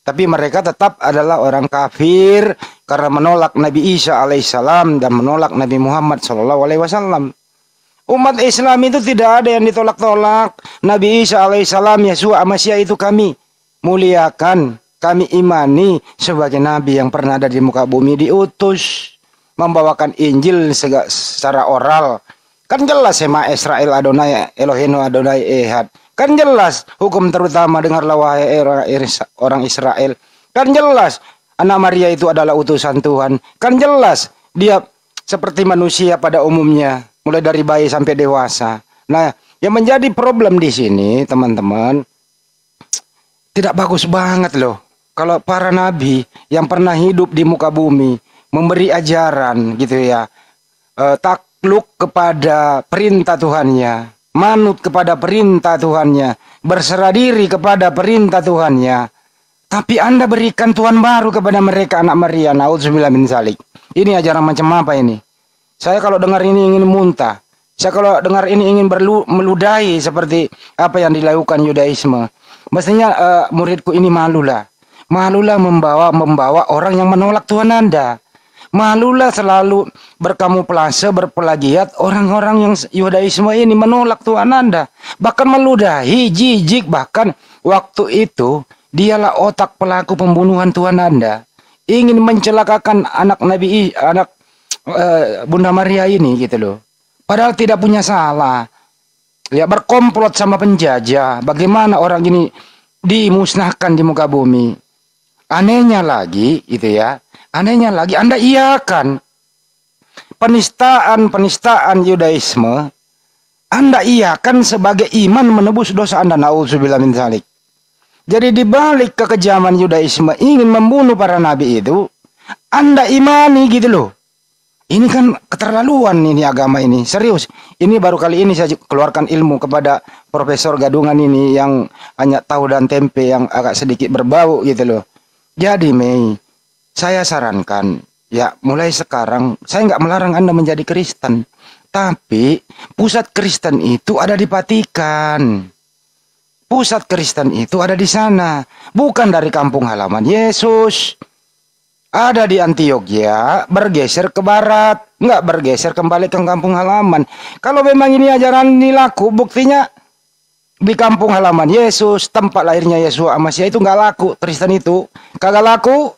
Tapi mereka tetap adalah orang kafir karena menolak Nabi Isa alaihissalam dan menolak Nabi Muhammad sallallahu alaihi wasallam. Umat Islam itu tidak ada yang ditolak-tolak. Nabi Isa alaihissalam, Yesus Masya itu kami muliakan, kami imani sebagai nabi yang pernah ada di muka bumi, diutus membawakan Injil secara oral. Kan jelas Sema Israel Adonai Elohenu Adonai Ehad. Kan jelas hukum terutama dengarlah wahai orang Israel. Kan jelas anak Maria itu adalah utusan Tuhan. Kan jelas dia seperti manusia pada umumnya, mulai dari bayi sampai dewasa. Nah, yang menjadi problem di sini teman-teman, tidak bagus banget loh kalau para nabi yang pernah hidup di muka bumi memberi ajaran gitu ya, takluk kepada perintah Tuhannya, manut kepada perintah Tuhannya, berserah diri kepada perintah Tuhannya. Tapi Anda berikan Tuhan baru kepada mereka, anak Maria, naudzubillah min zalik. Ini ajaran macam apa ini? Saya kalau dengar ini ingin muntah. Saya kalau dengar ini ingin meludahi seperti apa yang dilakukan Yudaisme. Mestinya muridku ini malulah. Malulah membawa orang yang menolak Tuhan Anda. Malulah selalu berkamuflase, berpelagiat orang-orang yang Yudaisme ini menolak Tuhan Anda. Bahkan meludahi, jijik, bahkan waktu itu dialah otak pelaku pembunuhan Tuhan Anda. Ingin mencelakakan anak Bunda Maria ini gitu loh. Padahal tidak punya salah. Ya berkomplot sama penjajah. Bagaimana orang ini dimusnahkan di muka bumi. Anehnya lagi gitu ya. Anehnya lagi Anda iakan penistaan Yudaisme. Anda iakan sebagai iman menebus dosa Anda. Nauzubillah min dzalik. Jadi dibalik kekejaman Yudaisme ingin membunuh para nabi itu, Anda imani gitu loh. Ini kan keterlaluan ini agama ini. Serius. Ini baru kali ini saya keluarkan ilmu kepada Profesor Gadungan ini yang hanya tahu dan tempe yang agak sedikit berbau gitu loh. Jadi Mei, saya sarankan, ya mulai sekarang, saya nggak melarang Anda menjadi Kristen. Tapi pusat Kristen itu ada di Vatikan. Pusat Kristen itu ada di sana. Bukan dari kampung halaman Yesus. Ada di Antioquia, bergeser ke barat. Nggak bergeser kembali ke kampung halaman. Kalau memang ini ajaran ini laku, buktinya di kampung halaman Yesus, tempat lahirnya Yesus Masya itu nggak laku. Kristen itu kagak laku.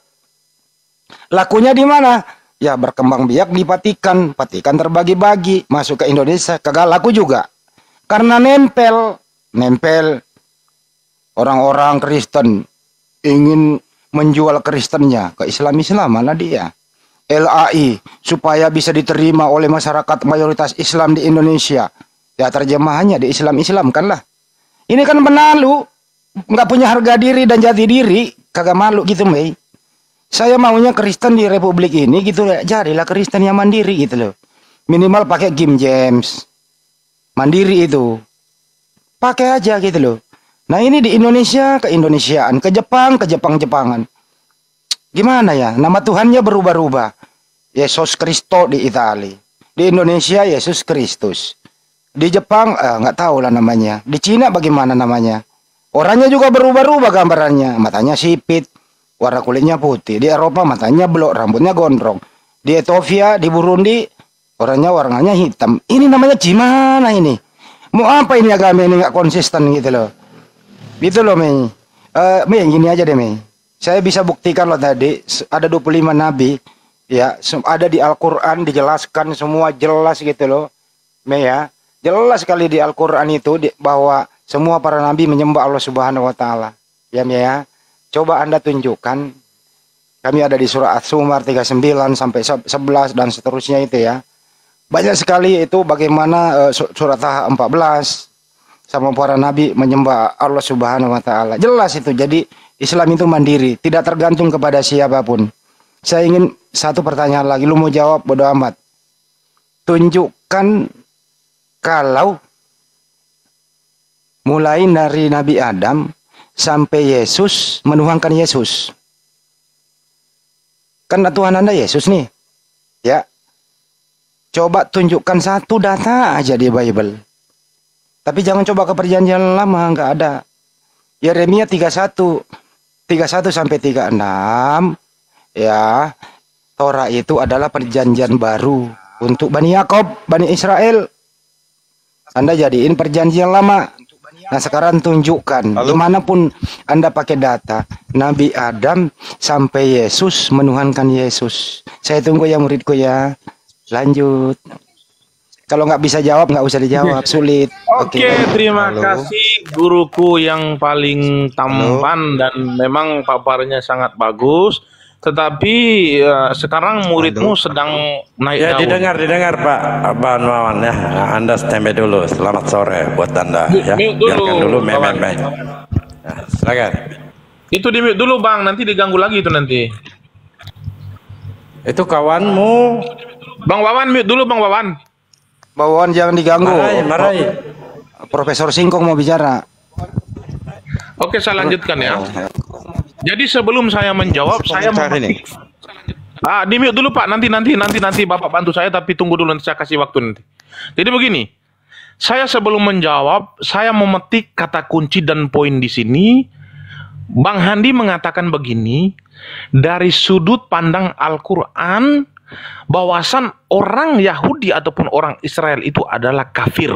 Lakunya di mana? Ya berkembang biak di Vatikan. Vatikan terbagi-bagi. Masuk ke Indonesia. Kagak laku juga. Karena nempel. Orang-orang Kristen ingin menjual Kristennya ke Islam mana dia? LAI supaya bisa diterima oleh masyarakat mayoritas Islam di Indonesia. Ya terjemahannya di Islam kan lah. Ini kan penalu. Nggak punya harga diri dan jati diri. Kagak malu gitu Mei. Saya maunya Kristen di Republik ini gitu ya. Jadilah Kristen yang mandiri gitu loh. Minimal pakai King James. Mandiri itu. Pakai aja gitu loh. Nah ini di Indonesia ke Indonesiaan. Ke Jepang ke Jepang-Jepangan. Gimana ya? Nama Tuhannya berubah-ubah. Yesus Kristo di Itali. Di Indonesia Yesus Kristus. Di Jepang nggak tahu lah namanya. Di Cina bagaimana namanya? Orangnya juga berubah-ubah gambarannya. Matanya sipit. Warna kulitnya putih. Di Eropa matanya blok, rambutnya gondrong. Di Ethiopia, di Burundi, warnanya hitam. Ini namanya gimana ini? Mau apa ini agama ini nggak konsisten gitu loh. Gitu loh, Mei. Mei, gini aja deh, Mei. Saya bisa buktikan loh tadi, ada 25 nabi, ya, ada di Al-Quran, dijelaskan semua jelas gitu loh, Mei ya. Jelas sekali di Al-Quran itu, bahwa semua para nabi menyembah Allah Subhanahu Wa Ta'ala. Ya, Mei ya. Coba Anda tunjukkan, kami ada di surah As-Zumar 39 sampai 11 dan seterusnya itu ya. Banyak sekali itu bagaimana surat Taha 14 sama para nabi menyembah Allah Subhanahu Wa Ta'ala. Jelas itu. Jadi Islam itu mandiri, tidak tergantung kepada siapapun. Saya ingin satu pertanyaan lagi, lu mau jawab bodo amat. Tunjukkan kalau mulai dari Nabi Adam sampai Yesus menuhankan Yesus. Kan Tuhan Anda Yesus nih. Ya. Coba tunjukkan satu data aja di Bible. Tapi jangan coba ke perjanjian lama, nggak ada. Yeremia 31 sampai 36, ya, Torah itu adalah perjanjian baru untuk Bani Yakob, Bani Israel. Anda jadiin perjanjian lama. Nah sekarang tunjukkan, dimanapun Anda pakai data, Nabi Adam sampai Yesus menuhankan Yesus. Saya tunggu ya muridku ya. Lanjut. Kalau nggak bisa jawab, nggak usah dijawab, sulit. Oke, terima kasih guruku yang paling tampan dan memang paparnya sangat bagus. Tetapi sekarang muridmu sedang naik Ya, daun. didengar Pak Wawan ya. Anda standby dulu. Selamat sore buat Anda ya. Mute dulu, Biarkan dulu kawan. meme. Nah, silakan. Itu di mute dulu Bang, nanti diganggu lagi itu nanti. Itu kawanmu. Bang Wawan mute dulu Bang Wawan. Bawaan jangan diganggu. Marahi. Profesor Singkong mau bicara. Oke, saya lanjutkan ya. Jadi sebelum saya menjawab, saya memetik. Di mute dulu Pak, nanti Bapak bantu saya, tapi tunggu dulu nanti saya kasih waktu nanti. Jadi begini, saya sebelum menjawab, saya memetik kata kunci dan poin di sini. Bang Handi mengatakan begini, dari sudut pandang Al-Quran, bahwasan orang Yahudi ataupun orang Israel itu adalah kafir.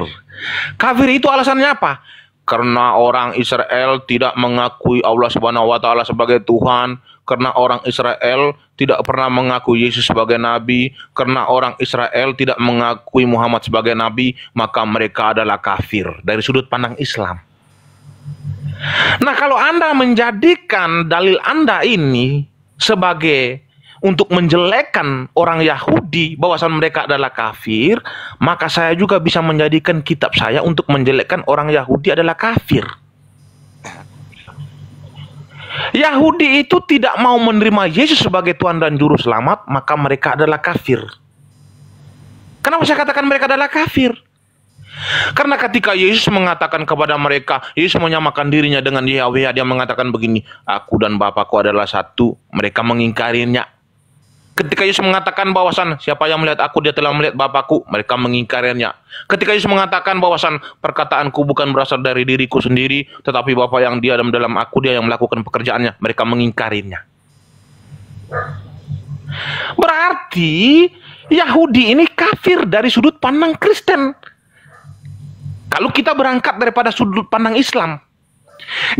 Kafir itu alasannya apa? Karena orang Israel tidak mengakui Allah Subhanahu Wa Ta'ala sebagai Tuhan, karena orang Israel tidak pernah mengakui Yesus sebagai Nabi, karena orang Israel tidak mengakui Muhammad sebagai Nabi, maka mereka adalah kafir dari sudut pandang Islam. Nah, kalau Anda menjadikan dalil Anda ini sebagai untuk menjelekkan orang Yahudi, bahwasan mereka adalah kafir, maka saya juga bisa menjadikan kitab saya untuk menjelekkan orang Yahudi adalah kafir. Yahudi itu tidak mau menerima Yesus sebagai Tuhan dan Juru Selamat, maka mereka adalah kafir. Kenapa saya katakan mereka adalah kafir? Karena ketika Yesus mengatakan kepada mereka, Yesus menyamakan dirinya dengan Yahweh, dia mengatakan begini, aku dan Bapakku adalah satu, mereka mengingkarinya. Ketika Yesus mengatakan bahwasan siapa yang melihat aku, dia telah melihat Bapakku, mereka mengingkarinya. Ketika Yesus mengatakan bahwasan perkataanku bukan berasal dari diriku sendiri, tetapi Bapa yang diam dalam aku, dia yang melakukan pekerjaannya, mereka mengingkarinya. Berarti Yahudi ini kafir dari sudut pandang Kristen. Kalau kita berangkat daripada sudut pandang Islam.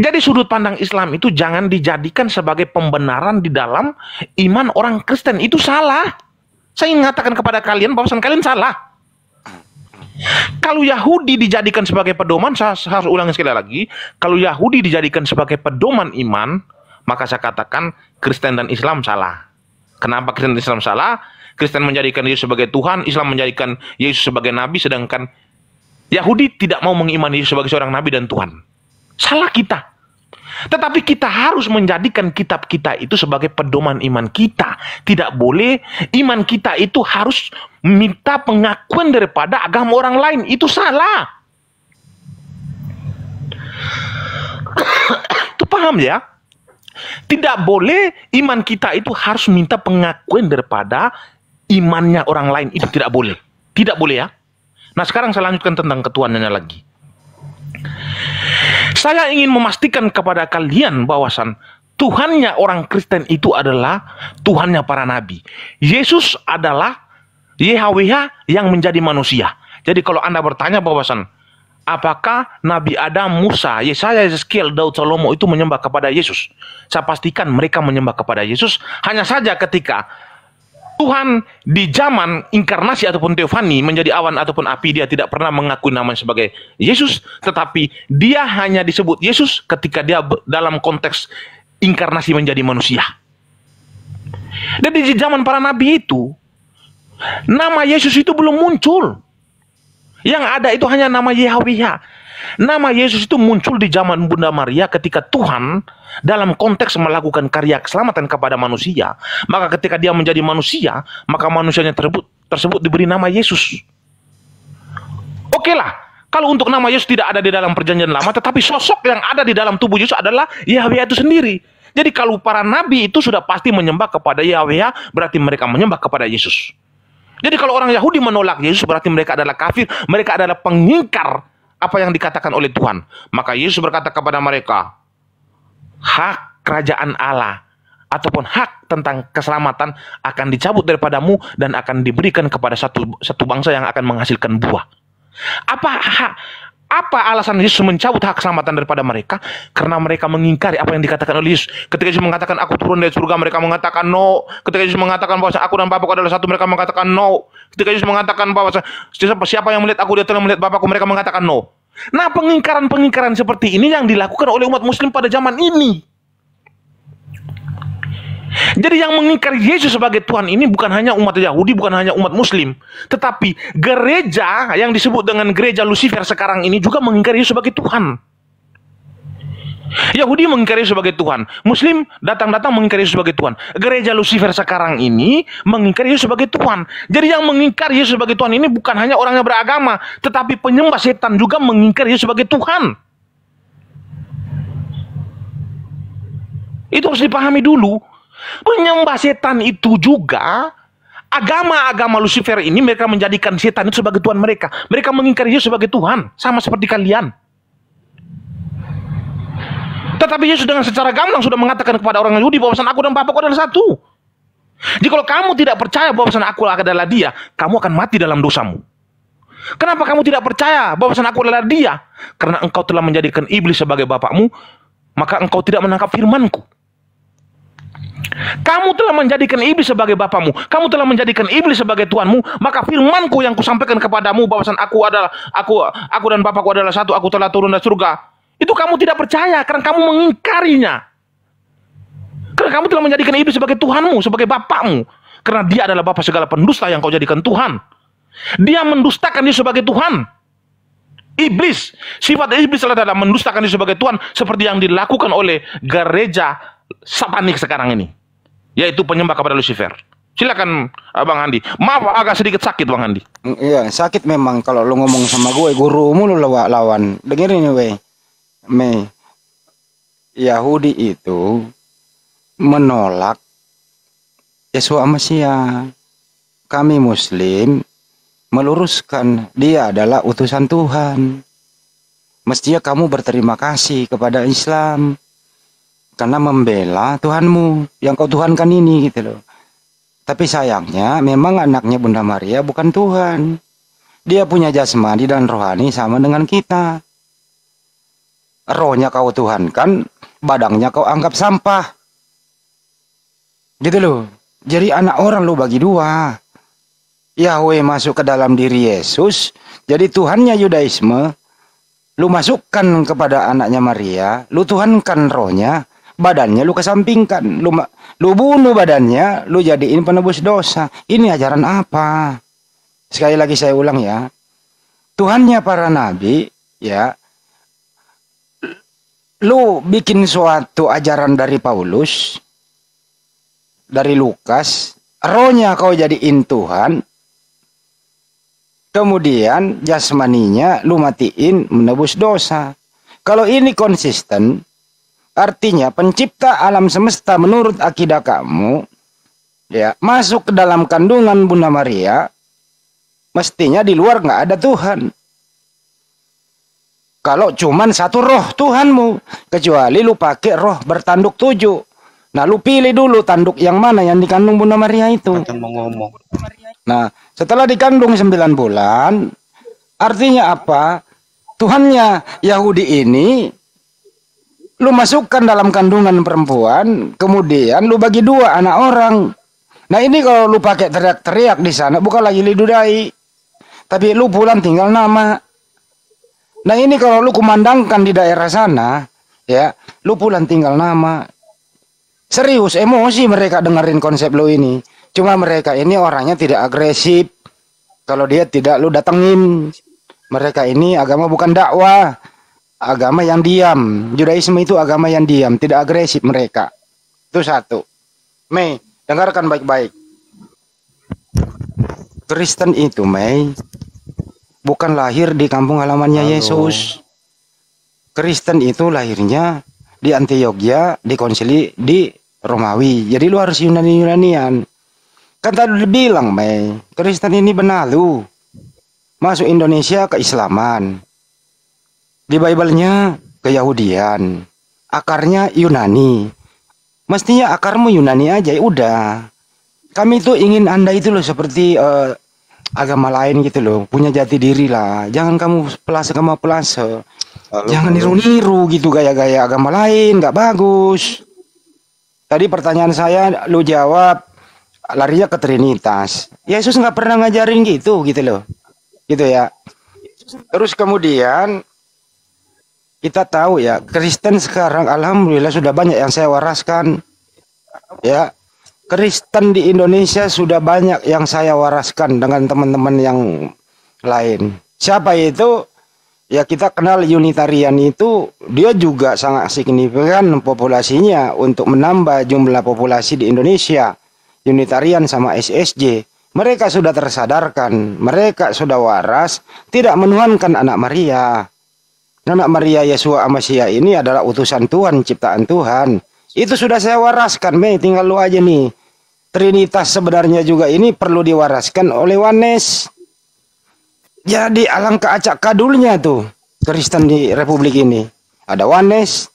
Jadi sudut pandang Islam itu jangan dijadikan sebagai pembenaran di dalam iman orang Kristen. Itu salah. Saya mengatakan kepada kalian bahwasan kalian salah. Kalau Yahudi dijadikan sebagai pedoman, saya harus ulangi sekali lagi. Kalau Yahudi dijadikan sebagai pedoman iman, maka saya katakan Kristen dan Islam salah. Kenapa Kristen dan Islam salah? Kristen menjadikan Yesus sebagai Tuhan, Islam menjadikan Yesus sebagai Nabi, sedangkan Yahudi tidak mau mengimani Yesus sebagai seorang Nabi dan Tuhan. Salah kita. Tetapi kita harus menjadikan kitab kita itu sebagai pedoman iman kita. Tidak boleh iman kita itu harus minta pengakuan daripada agama orang lain. Itu salah. Itu paham ya? Tidak boleh iman kita itu harus minta pengakuan daripada imannya orang lain. Itu tidak boleh. Tidak boleh ya. Nah sekarang saya lanjutkan tentang ketuhanannya lagi. Saya ingin memastikan kepada kalian bahwasan Tuhannya orang Kristen itu adalah Tuhannya para nabi. Yesus adalah YHWH yang menjadi manusia. Jadi kalau Anda bertanya bahwasan apakah Nabi Adam, Musa, Yesaya, Yeskiel, Daud, Salomo itu menyembah kepada Yesus? Saya pastikan mereka menyembah kepada Yesus. Hanya saja ketika Tuhan di zaman inkarnasi ataupun teofani menjadi awan ataupun api, dia tidak pernah mengakui namanya sebagai Yesus, tetapi dia hanya disebut Yesus ketika dia dalam konteks inkarnasi menjadi manusia. Dan di zaman para nabi itu, nama Yesus itu belum muncul. Yang ada itu hanya nama Yahweh. Nama Yesus itu muncul di zaman Bunda Maria ketika Tuhan dalam konteks melakukan karya keselamatan kepada manusia. Maka ketika dia menjadi manusia, maka manusianya tersebut diberi nama Yesus. Oke lah, kalau untuk nama Yesus tidak ada di dalam perjanjian lama, tetapi sosok yang ada di dalam tubuh Yesus adalah Yahweh itu sendiri. Jadi kalau para nabi itu sudah pasti menyembah kepada Yahweh, berarti mereka menyembah kepada Yesus. Jadi kalau orang Yahudi menolak Yesus, berarti mereka adalah kafir, mereka adalah pengingkar apa yang dikatakan oleh Tuhan. Maka Yesus berkata kepada mereka, hak kerajaan Allah ataupun hak tentang keselamatan akan dicabut daripadamu dan akan diberikan kepada satu bangsa yang akan menghasilkan buah. Apa alasan Yesus mencabut hak keselamatan daripada mereka? Karena mereka mengingkari apa yang dikatakan oleh Yesus. Ketika Yesus mengatakan aku turun dari surga, mereka mengatakan no. Ketika Yesus mengatakan bahwa aku dan Bapakku adalah satu, mereka mengatakan no. Ketika Yesus mengatakan bahwa siapa yang melihat aku, dia telah melihat Bapakku, mereka mengatakan no. Nah, pengingkaran-pengingkaran seperti ini yang dilakukan oleh umat muslim pada zaman ini. Jadi yang mengingkari Yesus sebagai Tuhan ini bukan hanya umat Yahudi, bukan hanya umat muslim, tetapi gereja yang disebut dengan gereja Lucifer sekarang ini juga mengingkari Yesus sebagai Tuhan. Yahudi mengingkari Yesus sebagai Tuhan, Muslim datang-datang mengingkari Yesus sebagai Tuhan. Gereja Lucifer sekarang ini mengingkari Yesus sebagai Tuhan. Jadi yang mengingkari Yesus sebagai Tuhan ini bukan hanya orang yang beragama, tetapi penyembah setan juga mengingkari Yesus sebagai Tuhan. Itu harus dipahami dulu. Penyembah setan itu juga, agama-agama Lucifer ini mereka menjadikan setan itu sebagai Tuhan mereka. Mereka mengingkari Yesus sebagai Tuhan, sama seperti kalian. Tetapi Yesus dengan secara gamblang sudah mengatakan kepada orang Yahudi bahwasan aku dan Bapakku adalah satu. Jadi kalau kamu tidak percaya bahwasan aku adalah dia, kamu akan mati dalam dosamu. Kenapa kamu tidak percaya bahwasan aku adalah dia? Karena engkau telah menjadikan iblis sebagai bapakmu, maka engkau tidak menangkap firmanku. Kamu telah menjadikan iblis sebagai bapakmu, kamu telah menjadikan iblis sebagai tuanmu, maka firmanku yang kusampaikan kepadamu bahwasan aku dan Bapakku adalah satu, aku telah turun dari surga, itu kamu tidak percaya karena kamu mengingkarinya. Karena kamu telah menjadikan iblis sebagai Tuhanmu, sebagai bapakmu. Karena dia adalah bapa segala pendusta yang kau jadikan Tuhan. Dia mendustakan dia sebagai Tuhan. Iblis, sifat iblis adalah mendustakan dia sebagai Tuhan, seperti yang dilakukan oleh gereja satanik sekarang ini, yaitu penyembah kepada Lucifer. Silakan Bang Andi. Maaf agak sedikit sakit Bang Andi. Iya, sakit memang kalau lu ngomong sama gue, gurumu lu lawan. Dengerin nih, Yahudi itu menolak Yesua Mesia. Kami Muslim meluruskan dia adalah utusan Tuhan. Mestinya kamu berterima kasih kepada Islam karena membela Tuhanmu yang kau tuhankan ini gitu loh. Tapi sayangnya memang anaknya Bunda Maria bukan Tuhan. Dia punya jasmani dan rohani sama dengan kita. Rohnya kau tuhankan, badannya kau anggap sampah. Gitu loh. Jadi anak orang lu bagi dua. Yahweh masuk ke dalam diri Yesus, jadi Tuhannya Yudaisme. Lu masukkan kepada anaknya Maria, lu tuhankan rohnya, badannya lu kesampingkan. Lu bunuh badannya, lu jadiin penebus dosa. Ini ajaran apa? Sekali lagi saya ulang ya. Tuhannya para nabi, ya. Lu bikin suatu ajaran dari Paulus, dari Lukas, rohnya kau jadiin Tuhan, kemudian jasmaninya lu matiin menebus dosa. Kalau ini konsisten, artinya pencipta alam semesta menurut akidah kamu, ya, masuk ke dalam kandungan Bunda Maria, mestinya di luar nggak ada Tuhan. Kalau cuman satu roh Tuhanmu, kecuali lu pakai roh bertanduk 7. Nah, lu pilih dulu tanduk yang mana yang dikandung Bunda Maria itu. Nah, setelah dikandung 9 bulan, artinya apa? Tuhannya Yahudi ini lu masukkan dalam kandungan perempuan, kemudian lu bagi dua anak orang. Nah ini kalau lu pakai teriak-teriak di sana bukan lagi lidudai, tapi lu pulang tinggal nama. Nah ini kalau lu kumandangkan di daerah sana, ya, lu pulang tinggal nama. Serius, emosi mereka dengerin konsep lu ini. Cuma mereka ini orangnya tidak agresif. Kalau dia tidak lu datengin. Mereka ini agama bukan dakwah. Agama yang diam. Judaisme itu agama yang diam, tidak agresif mereka. Itu satu. Mei, dengarkan baik-baik. Kristen itu, Mei, bukan lahir di kampung halamannya Yesus. Kristen itu lahirnya di Antioquia, di konsili di Romawi. Jadi lu harus Yunani-Yunanian. Kan tadi dibilang, Mei, Kristen ini benalu. Masuk Indonesia keislaman. Di Bible-nya keyahudian. Akarnya Yunani. Mestinya akarmu Yunani aja, ya udah. Kami tuh ingin Anda itu loh seperti agama lain gitu loh. Punya jati diri lah. Jangan kamu pelase. Jangan niru-niru gitu gaya-gaya agama lain. Gak bagus. Tadi pertanyaan saya lu jawab. Larinya ke Trinitas. Yesus gak pernah ngajarin gitu loh. Gitu ya. Terus kemudian kita tahu ya, Kristen sekarang alhamdulillah sudah banyak yang saya waraskan. Ya. Kristen di Indonesia sudah banyak yang saya waraskan dengan teman-teman yang lain. Siapa itu? Ya kita kenal Unitarian itu, dia juga sangat signifikan populasinya untuk menambah jumlah populasi di Indonesia. Unitarian sama SSJ. Mereka sudah tersadarkan, mereka sudah waras, tidak menuhankan anak Maria. Anak Maria Yesua Amasia ini adalah utusan Tuhan, ciptaan Tuhan. Itu sudah saya waraskan, Mei, tinggal lu aja nih. Trinitas sebenarnya juga ini perlu diwaraskan oleh Wanes. Jadi alangkah acak kadulnya tuh Kristen di Republik ini. Ada Wanes,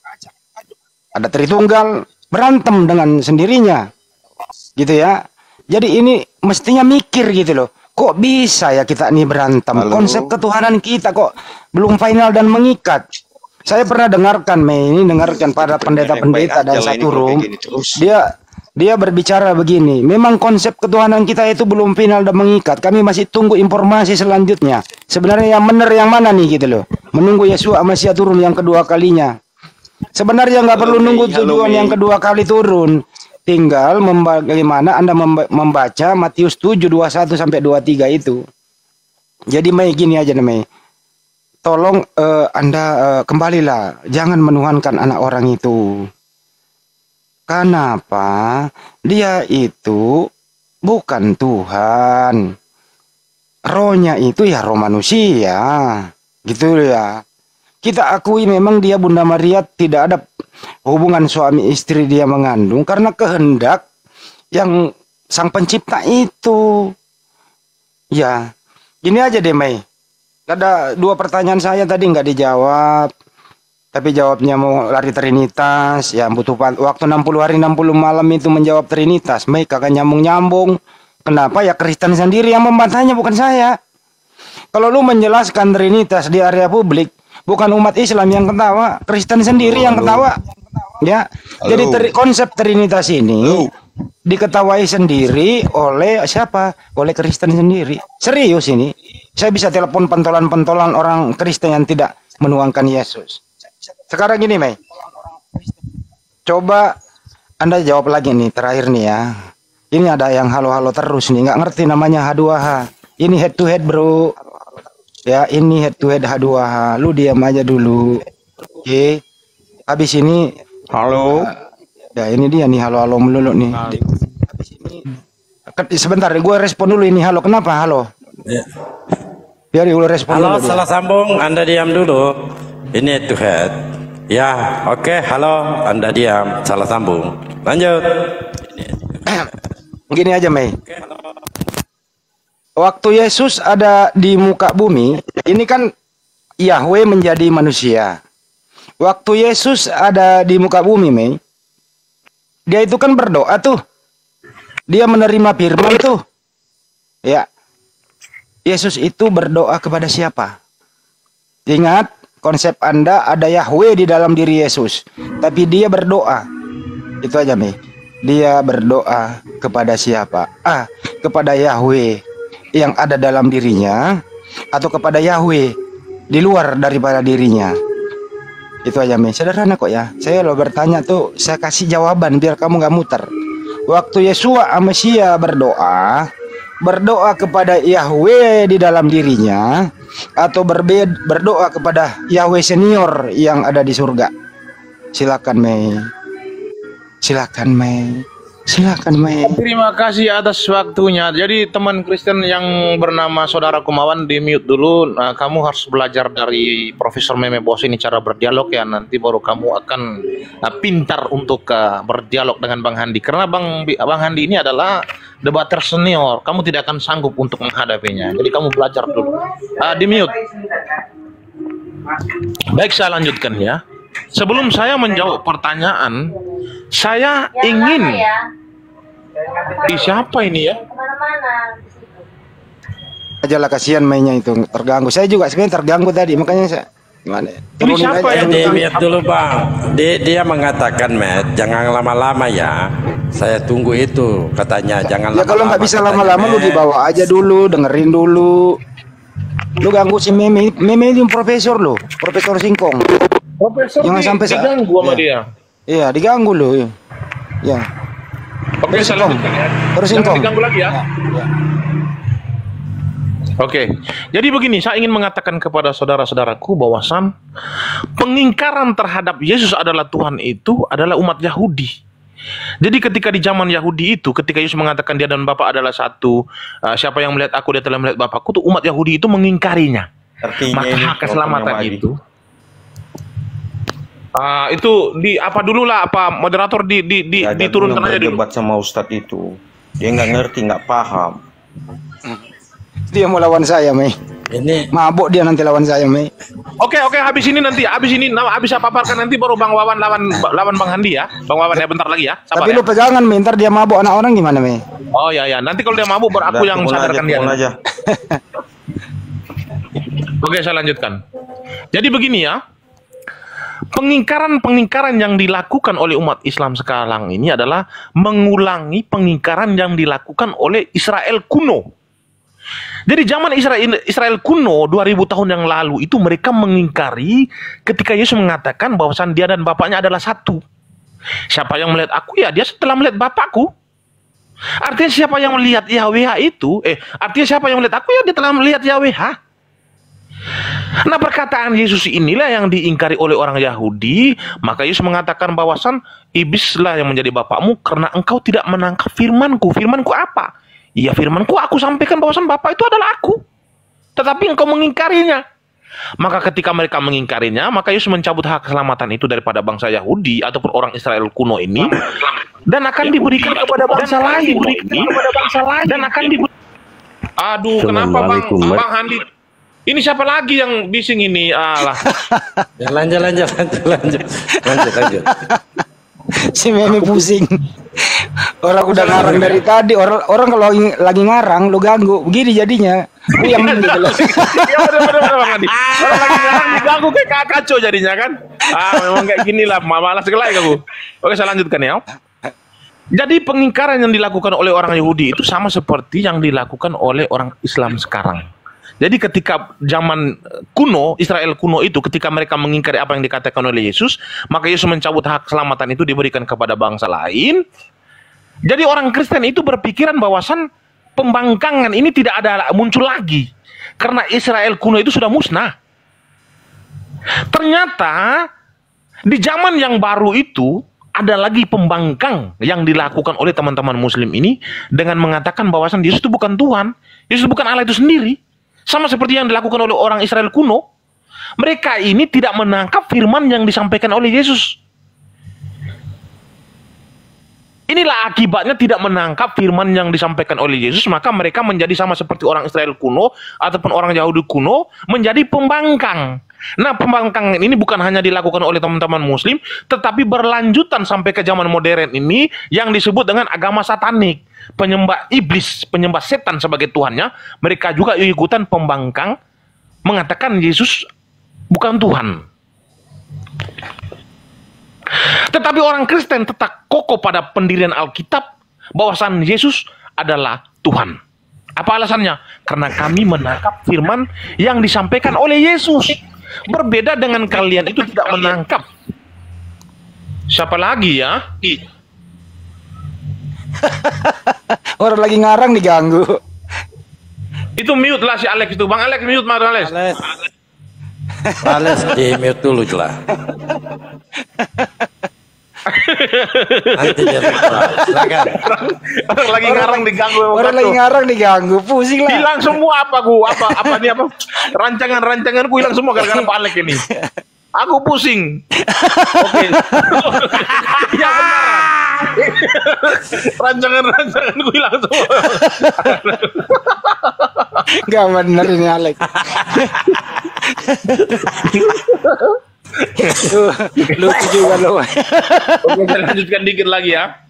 ada Tritunggal, berantem dengan sendirinya. Gitu ya. Jadi ini mestinya mikir gitu loh. Kok bisa ya kita ini berantem? Halo. Konsep ketuhanan kita kok belum final dan mengikat. Saya pernah dengarkan, Mei, ini dengarkan pada pendeta-pendeta dan satu room. Dia berbicara begini. Memang konsep ketuhanan kita itu belum final dan mengikat. Kami masih tunggu informasi selanjutnya. Sebenarnya yang benar yang mana nih gitu loh. Menunggu Yesus Amasia turun yang kedua kalinya. Sebenarnya nggak perlu nunggu tujuan yang kedua kali turun. Tinggal bagaimana Anda membaca Matius 7, 21 sampai 23 itu. Jadi Mei gini aja nih, Mei. Tolong Anda kembalilah. Jangan menuhankan anak orang itu. Kenapa? Dia itu bukan Tuhan. Rohnya itu ya roh manusia. Gitu ya. Kita akui memang dia Bunda Maria tidak ada hubungan suami istri dia mengandung karena kehendak yang sang pencipta itu. Ya, gini aja deh, Mei. Ada dua pertanyaan saya tadi nggak dijawab. Tapi jawabnya mau lari Trinitas. Ya butuh waktu 60 hari 60 malam itu menjawab Trinitas. Mei kagak nyambung-nyambung. Kenapa? Ya Kristen sendiri yang membantahnya, bukan saya. Kalau lu menjelaskan Trinitas di area publik, bukan umat Islam yang ketawa, Kristen sendiri yang ketawa. Ya. Jadi konsep Trinitas ini diketawai sendiri oleh siapa? Oleh Kristen sendiri. Serius ini. Saya bisa telepon pentolan-pentolan orang Kristen yang tidak menuangkan Yesus. Sekarang gini, Mei. Coba Anda jawab lagi nih, terakhir nih ya. Ini ada yang halo-halo terus nih, nggak ngerti namanya H2H. Ini head to head, bro. Ya, ini head to head H2H. Lu diam aja dulu. Oke. Habis ini Halo. ya ini dia nih halo-halo melulu nih. Habis ini sebentar, gue respon dulu ini halo. Kenapa halo? Ya. Biar gue respon Halo, dulu. salah sambung. Anda diam dulu. Ini head to head. Ya, oke. Halo, Anda diam. Salah sambung. Lanjut. Gini aja, Mei. Waktu Yesus ada di muka bumi, ini kan Yahweh menjadi manusia. Waktu Yesus ada di muka bumi, Mei, dia itu kan berdoa tuh. Dia menerima firman tuh. Ya. Yesus itu berdoa kepada siapa? Ingat, konsep Anda ada Yahweh di dalam diri Yesus, tapi dia berdoa. Itu aja, Mi. Dia berdoa kepada siapa? Kepada Yahweh yang ada dalam dirinya, atau kepada Yahweh di luar daripada dirinya. Itu aja, Mi. Sederhana kok ya. Saya lo bertanya tuh, saya kasih jawaban biar kamu nggak muter. Waktu Yesua Mesia berdoa kepada Yahweh di dalam dirinya, atau berdoa kepada Yahweh senior yang ada di surga. Silakan, Mei. Silakan, Mei. Silakan, Mei. Terima kasih atas waktunya. Jadi teman Kristen yang bernama Saudara Kumawan di mute dulu. Nah, kamu harus belajar dari Profesor Meme Bos ini cara berdialog ya. Nanti baru kamu akan pintar untuk berdialog dengan Bang Handi. Karena Bang Handi ini adalah debater senior. Kamu tidak akan sanggup untuk menghadapinya. Jadi kamu belajar dulu. Di mute. Baik, saya lanjutkan ya. Sebelum saya menjawab pertanyaan, saya ingin siapa ini ya? Ajalah, kasihan mainnya itu terganggu. Saya juga sebenarnya terganggu tadi, makanya saya gimana? Ini siapa yang Lihat dulu, Bang. Dia mengatakan, Matt, jangan lama-lama ya. Saya tunggu itu katanya, jangan ya, lama-lama. kalau nggak bisa lama-lama lu dibawa aja dulu, dengerin dulu. Lu ganggu si Meme. Meme itu profesor lo, Profesor Singkong. Profesor jangan sampai diganggu sama dia. Iya, diganggu lo. Ya. Oke, saya lanjutkan ya. Terus Jangan diganggu lagi ya. Oke, jadi begini, saya ingin mengatakan kepada saudara-saudaraku bahwasan pengingkaran terhadap Yesus adalah Tuhan itu adalah umat Yahudi. Jadi ketika di zaman Yahudi itu, ketika Yesus mengatakan dia dan Bapa adalah satu, siapa yang melihat aku, dia telah melihat Bapakku, tuh umat Yahudi itu mengingkarinya. Artinya maka hak keselamatan itu di apa dulu lah, apa moderator diturunkan aja dulu. Debat sama Ustadz itu, dia nggak ngerti, nggak paham. Dia mau lawan saya, Mei. Ini Mabuk dia nanti lawan saya, Mei. Oke, habis ini saya paparkan nanti baru Bang Wawan lawan Bang Handi ya. Bang Wawan ya, bentar lagi ya. Sabar Tapi ya. lu pegangan, Mei. Ntar dia mabuk anak orang gimana, Mei? Oh ya, nanti kalau dia mabuk baru aku yang sadarkan dia. Aja. Oke, saya lanjutkan. Jadi begini ya. Pengingkaran yang dilakukan oleh umat Islam sekarang ini adalah mengulangi pengingkaran yang dilakukan oleh Israel kuno. Jadi zaman Israel kuno 2000 tahun yang lalu itu mereka mengingkari ketika Yesus mengatakan bahwasan dia dan Bapaknya adalah satu. Siapa yang melihat aku, ya dia setelah melihat Bapakku. Artinya siapa yang melihat Yahweh itu, artinya siapa yang melihat aku, ya dia telah melihat Yahweh. Nah, perkataan Yesus inilah yang diingkari oleh orang Yahudi. Maka Yesus mengatakan bahwasan iblislah yang menjadi bapakmu karena engkau tidak menangkap firmanku. Firmanku apa? Ya, firmanku aku sampaikan bahwasan Bapa itu adalah aku. Tetapi engkau mengingkarinya. Maka ketika mereka mengingkarinya, maka Yesus mencabut hak keselamatan itu daripada bangsa Yahudi ataupun orang Israel kuno ini, dan akan diberikan kepada bangsa lain. Dan akan diberikan. Aduh, kenapa Bang Handi? Ini siapa lagi yang bising ini? Alah. ya, lanjut. Si Meme pusing. Orang udah ngarang dari tadi. Orang kalau lagi ngarang lu ganggu, begini jadinya. Yang gitu loh. Ya benar Bang Handi. Orang lagi ngarang diganggu kayak kacau jadinya kan. Memang kayak gini lah, malas sekali kamu. Oke, saya lanjutkan ya. Jadi pengingkaran yang dilakukan oleh orang Yahudi itu sama seperti yang dilakukan oleh orang Islam sekarang. Jadi ketika zaman kuno, Israel kuno itu, ketika mereka mengingkari apa yang dikatakan oleh Yesus, maka Yesus mencabut hak keselamatan itu diberikan kepada bangsa lain. Jadi orang Kristen itu berpikiran bahwasan pembangkangan ini tidak ada muncul lagi. Karena Israel kuno itu sudah musnah. Ternyata di zaman yang baru itu, ada lagi pembangkang yang dilakukan oleh teman-teman Muslim ini dengan mengatakan bahwasan Yesus itu bukan Tuhan, Yesus bukan Allah itu sendiri. Sama seperti yang dilakukan oleh orang Israel kuno. Mereka ini tidak menangkap firman yang disampaikan oleh Yesus. Inilah akibatnya tidak menangkap firman yang disampaikan oleh Yesus, maka mereka menjadi sama seperti orang Israel kuno ataupun orang Yahudi kuno, menjadi pembangkang. Nah, pembangkangan ini bukan hanya dilakukan oleh teman-teman Muslim, tetapi berlanjutan sampai ke zaman modern ini yang disebut dengan agama satanik. Penyembah iblis, penyembah setan sebagai Tuhannya, mereka juga ikutan pembangkang, mengatakan Yesus bukan Tuhan. Tetapi orang Kristen tetap kokoh pada pendirian Alkitab bahwasan Yesus adalah Tuhan. Apa alasannya? Karena kami menangkap firman yang disampaikan oleh Yesus. Berbeda dengan kalian itu tidak menangkap. Siapa lagi ya? Orang lagi ngarang diganggu. Itu mute lah si Alex itu. Bang Alex mute, Bang Alex. Alex di mute dulu lah. Nanti dia silakan. Orang lagi ngarang diganggu. Orang lagi ngarang diganggu, pusing lah. Hilang semua apa nih apa? Rancanganku hilang semua gara-gara Pak Alex ini. Aku pusing. Oke. Ya benar. Rancanganku hilang semua. Gak bener ini Alex. Lucu juga lo. Oke, saya lanjutkan dikit lagi ya.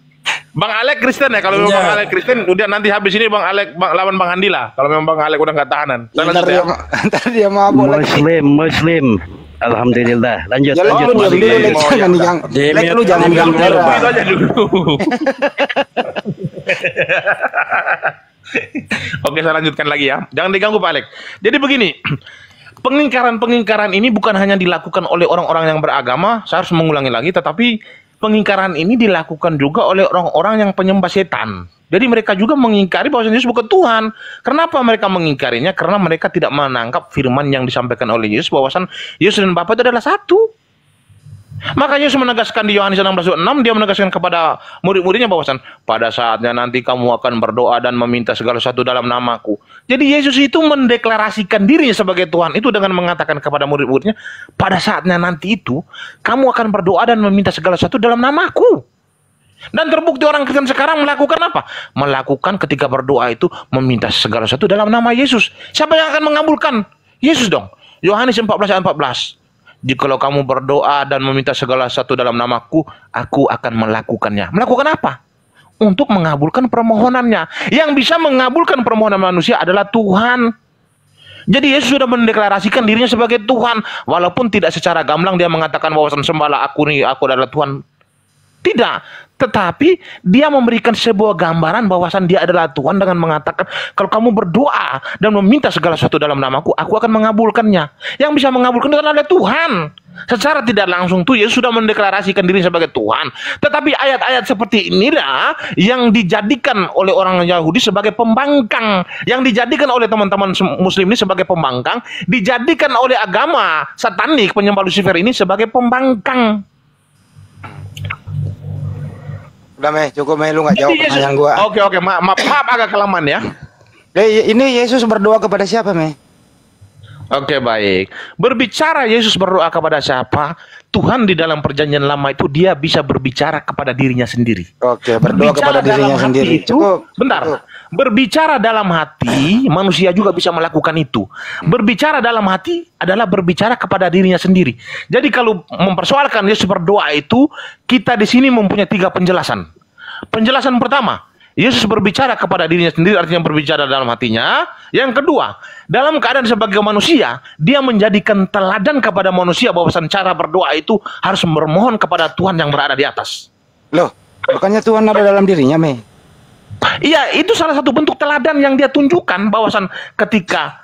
Bang Alek Kristen ya, kalau memang Bang Alek Kristen, udah nanti habis ini Bang Alek lawan Bang Andi lah. Kalau memang Bang Alek udah nggak tahanan. Ntar dia mabuk lagi. Muslim. Alhamdulillah. Lanjut. Ya, lanjut. lu diam dulu, Lex. Jangan diganggu. Lex, lu jangan ganggu orang. Itu aja dulu. Oke, saya lanjutkan lagi ya. Jangan diganggu Pak Alek. Jadi begini. Pengingkaran ini bukan hanya dilakukan oleh orang-orang yang beragama, saya harus mengulangi lagi, tetapi pengingkaran ini dilakukan juga oleh orang-orang yang penyembah setan. Jadi mereka juga mengingkari bahwa Yesus bukan Tuhan. Kenapa mereka mengingkarinya? Karena mereka tidak menangkap firman yang disampaikan oleh Yesus bahwasan Yesus dan Bapa itu adalah satu. Maka Yesus menegaskan di Yohanes 16:6, dia menegaskan kepada murid-muridnya bahwasan pada saatnya nanti kamu akan berdoa dan meminta segala sesuatu dalam namaku. Jadi Yesus itu mendeklarasikan dirinya sebagai Tuhan itu dengan mengatakan kepada murid-muridnya, pada saatnya nanti itu kamu akan berdoa dan meminta segala sesuatu dalam namaku. Dan terbukti orang Kristen sekarang melakukan apa? Melakukan ketika berdoa itu meminta segala sesuatu dalam nama Yesus. Siapa yang akan mengabulkan? Yesus dong. Yohanes 14:14. Jikalau kamu berdoa dan meminta segala sesuatu dalam namaku, aku akan melakukannya. Melakukan apa? Untuk mengabulkan permohonannya. Yang bisa mengabulkan permohonan manusia adalah Tuhan. Jadi Yesus sudah mendeklarasikan dirinya sebagai Tuhan. Walaupun tidak secara gamblang dia mengatakan bahwa sembahlah aku adalah Tuhan. Tidak, tetapi dia memberikan sebuah gambaran bahwasan dia adalah Tuhan dengan mengatakan kalau kamu berdoa dan meminta segala sesuatu dalam namaku, aku akan mengabulkannya. Yang bisa mengabulkan itu adalah Tuhan. Secara tidak langsung tuh Yesus sudah mendeklarasikan diri sebagai Tuhan. Tetapi ayat-ayat seperti inilah yang dijadikan oleh orang Yahudi sebagai pembangkang, yang dijadikan oleh teman-teman Muslim ini sebagai pembangkang, dijadikan oleh agama satanik penyembah Lucifer ini sebagai pembangkang. Udah Meh, cukup Meh, lu gak jawab pertanyaan gua. Oke, maaf agak kelamaan ya. Ini Yesus berdoa kepada siapa Meh? Oke, baik. Berbicara Yesus berdoa kepada siapa? Tuhan di dalam perjanjian lama itu dia bisa berbicara kepada dirinya sendiri. Oke, berdoa kepada dirinya sendiri. Cukup. Bentar. Berbicara dalam hati, manusia juga bisa melakukan itu. Berbicara dalam hati adalah berbicara kepada dirinya sendiri. Jadi kalau mempersoalkan Yesus berdoa itu, kita di sini mempunyai 3 penjelasan. Penjelasan pertama, Yesus berbicara kepada dirinya sendiri, artinya berbicara dalam hatinya. Yang kedua, dalam keadaan sebagai manusia, dia menjadikan teladan kepada manusia bahwasan cara berdoa itu harus bermohon kepada Tuhan yang berada di atas. Loh, bukannya Tuhan ada dalam dirinya, Mei? Iya, itu salah satu bentuk teladan yang dia tunjukkan bahwasan ketika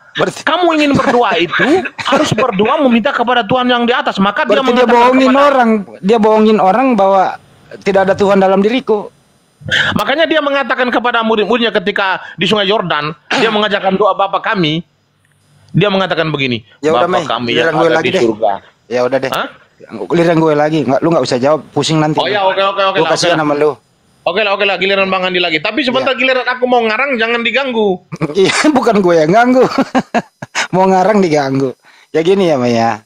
kamu ingin berdoa itu harus berdoa meminta kepada Tuhan yang di atas. Maka dia bohongin orang bahwa tidak ada Tuhan dalam diriku. Makanya dia mengatakan kepada murid-muridnya ketika di Sungai Yordan, dia mengajarkan doa Bapa kami. Dia mengatakan begini, ya udah, Bapa kami yang ada di surga. Ya udah deh. Giliran gue lagi, lu nggak usah jawab, pusing nanti. Oh ya, oke. Gue kasihan sama lu. Oke lah, giliran Bang Andi lagi. Tapi sebentar giliran aku mau ngarang, jangan diganggu. Iya, bukan gue yang ganggu. Mau ngarang diganggu. Ya gini ya, Maya.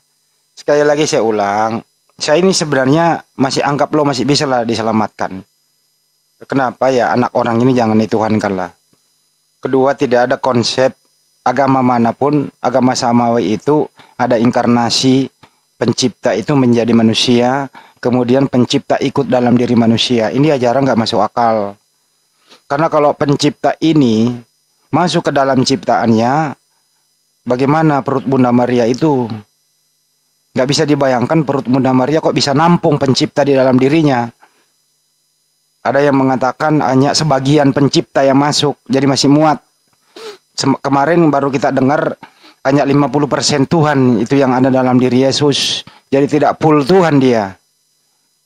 Sekali lagi saya ulang, saya ini sebenarnya masih anggap lo masih bisa lah diselamatkan. Kenapa ya anak orang ini jangan dituhankan lah. Kedua, tidak ada konsep agama manapun, agama samawi itu ada inkarnasi, pencipta itu menjadi manusia, kemudian pencipta ikut dalam diri manusia. Ini ajaran nggak masuk akal. Karena kalau pencipta ini masuk ke dalam ciptaannya, bagaimana perut Bunda Maria itu? Nggak bisa dibayangkan perut Bunda Maria kok bisa nampung pencipta di dalam dirinya. Ada yang mengatakan hanya sebagian pencipta yang masuk, jadi masih muat. Kemarin baru kita dengar hanya 50% Tuhan itu yang ada dalam diri Yesus. Jadi tidak full Tuhan dia.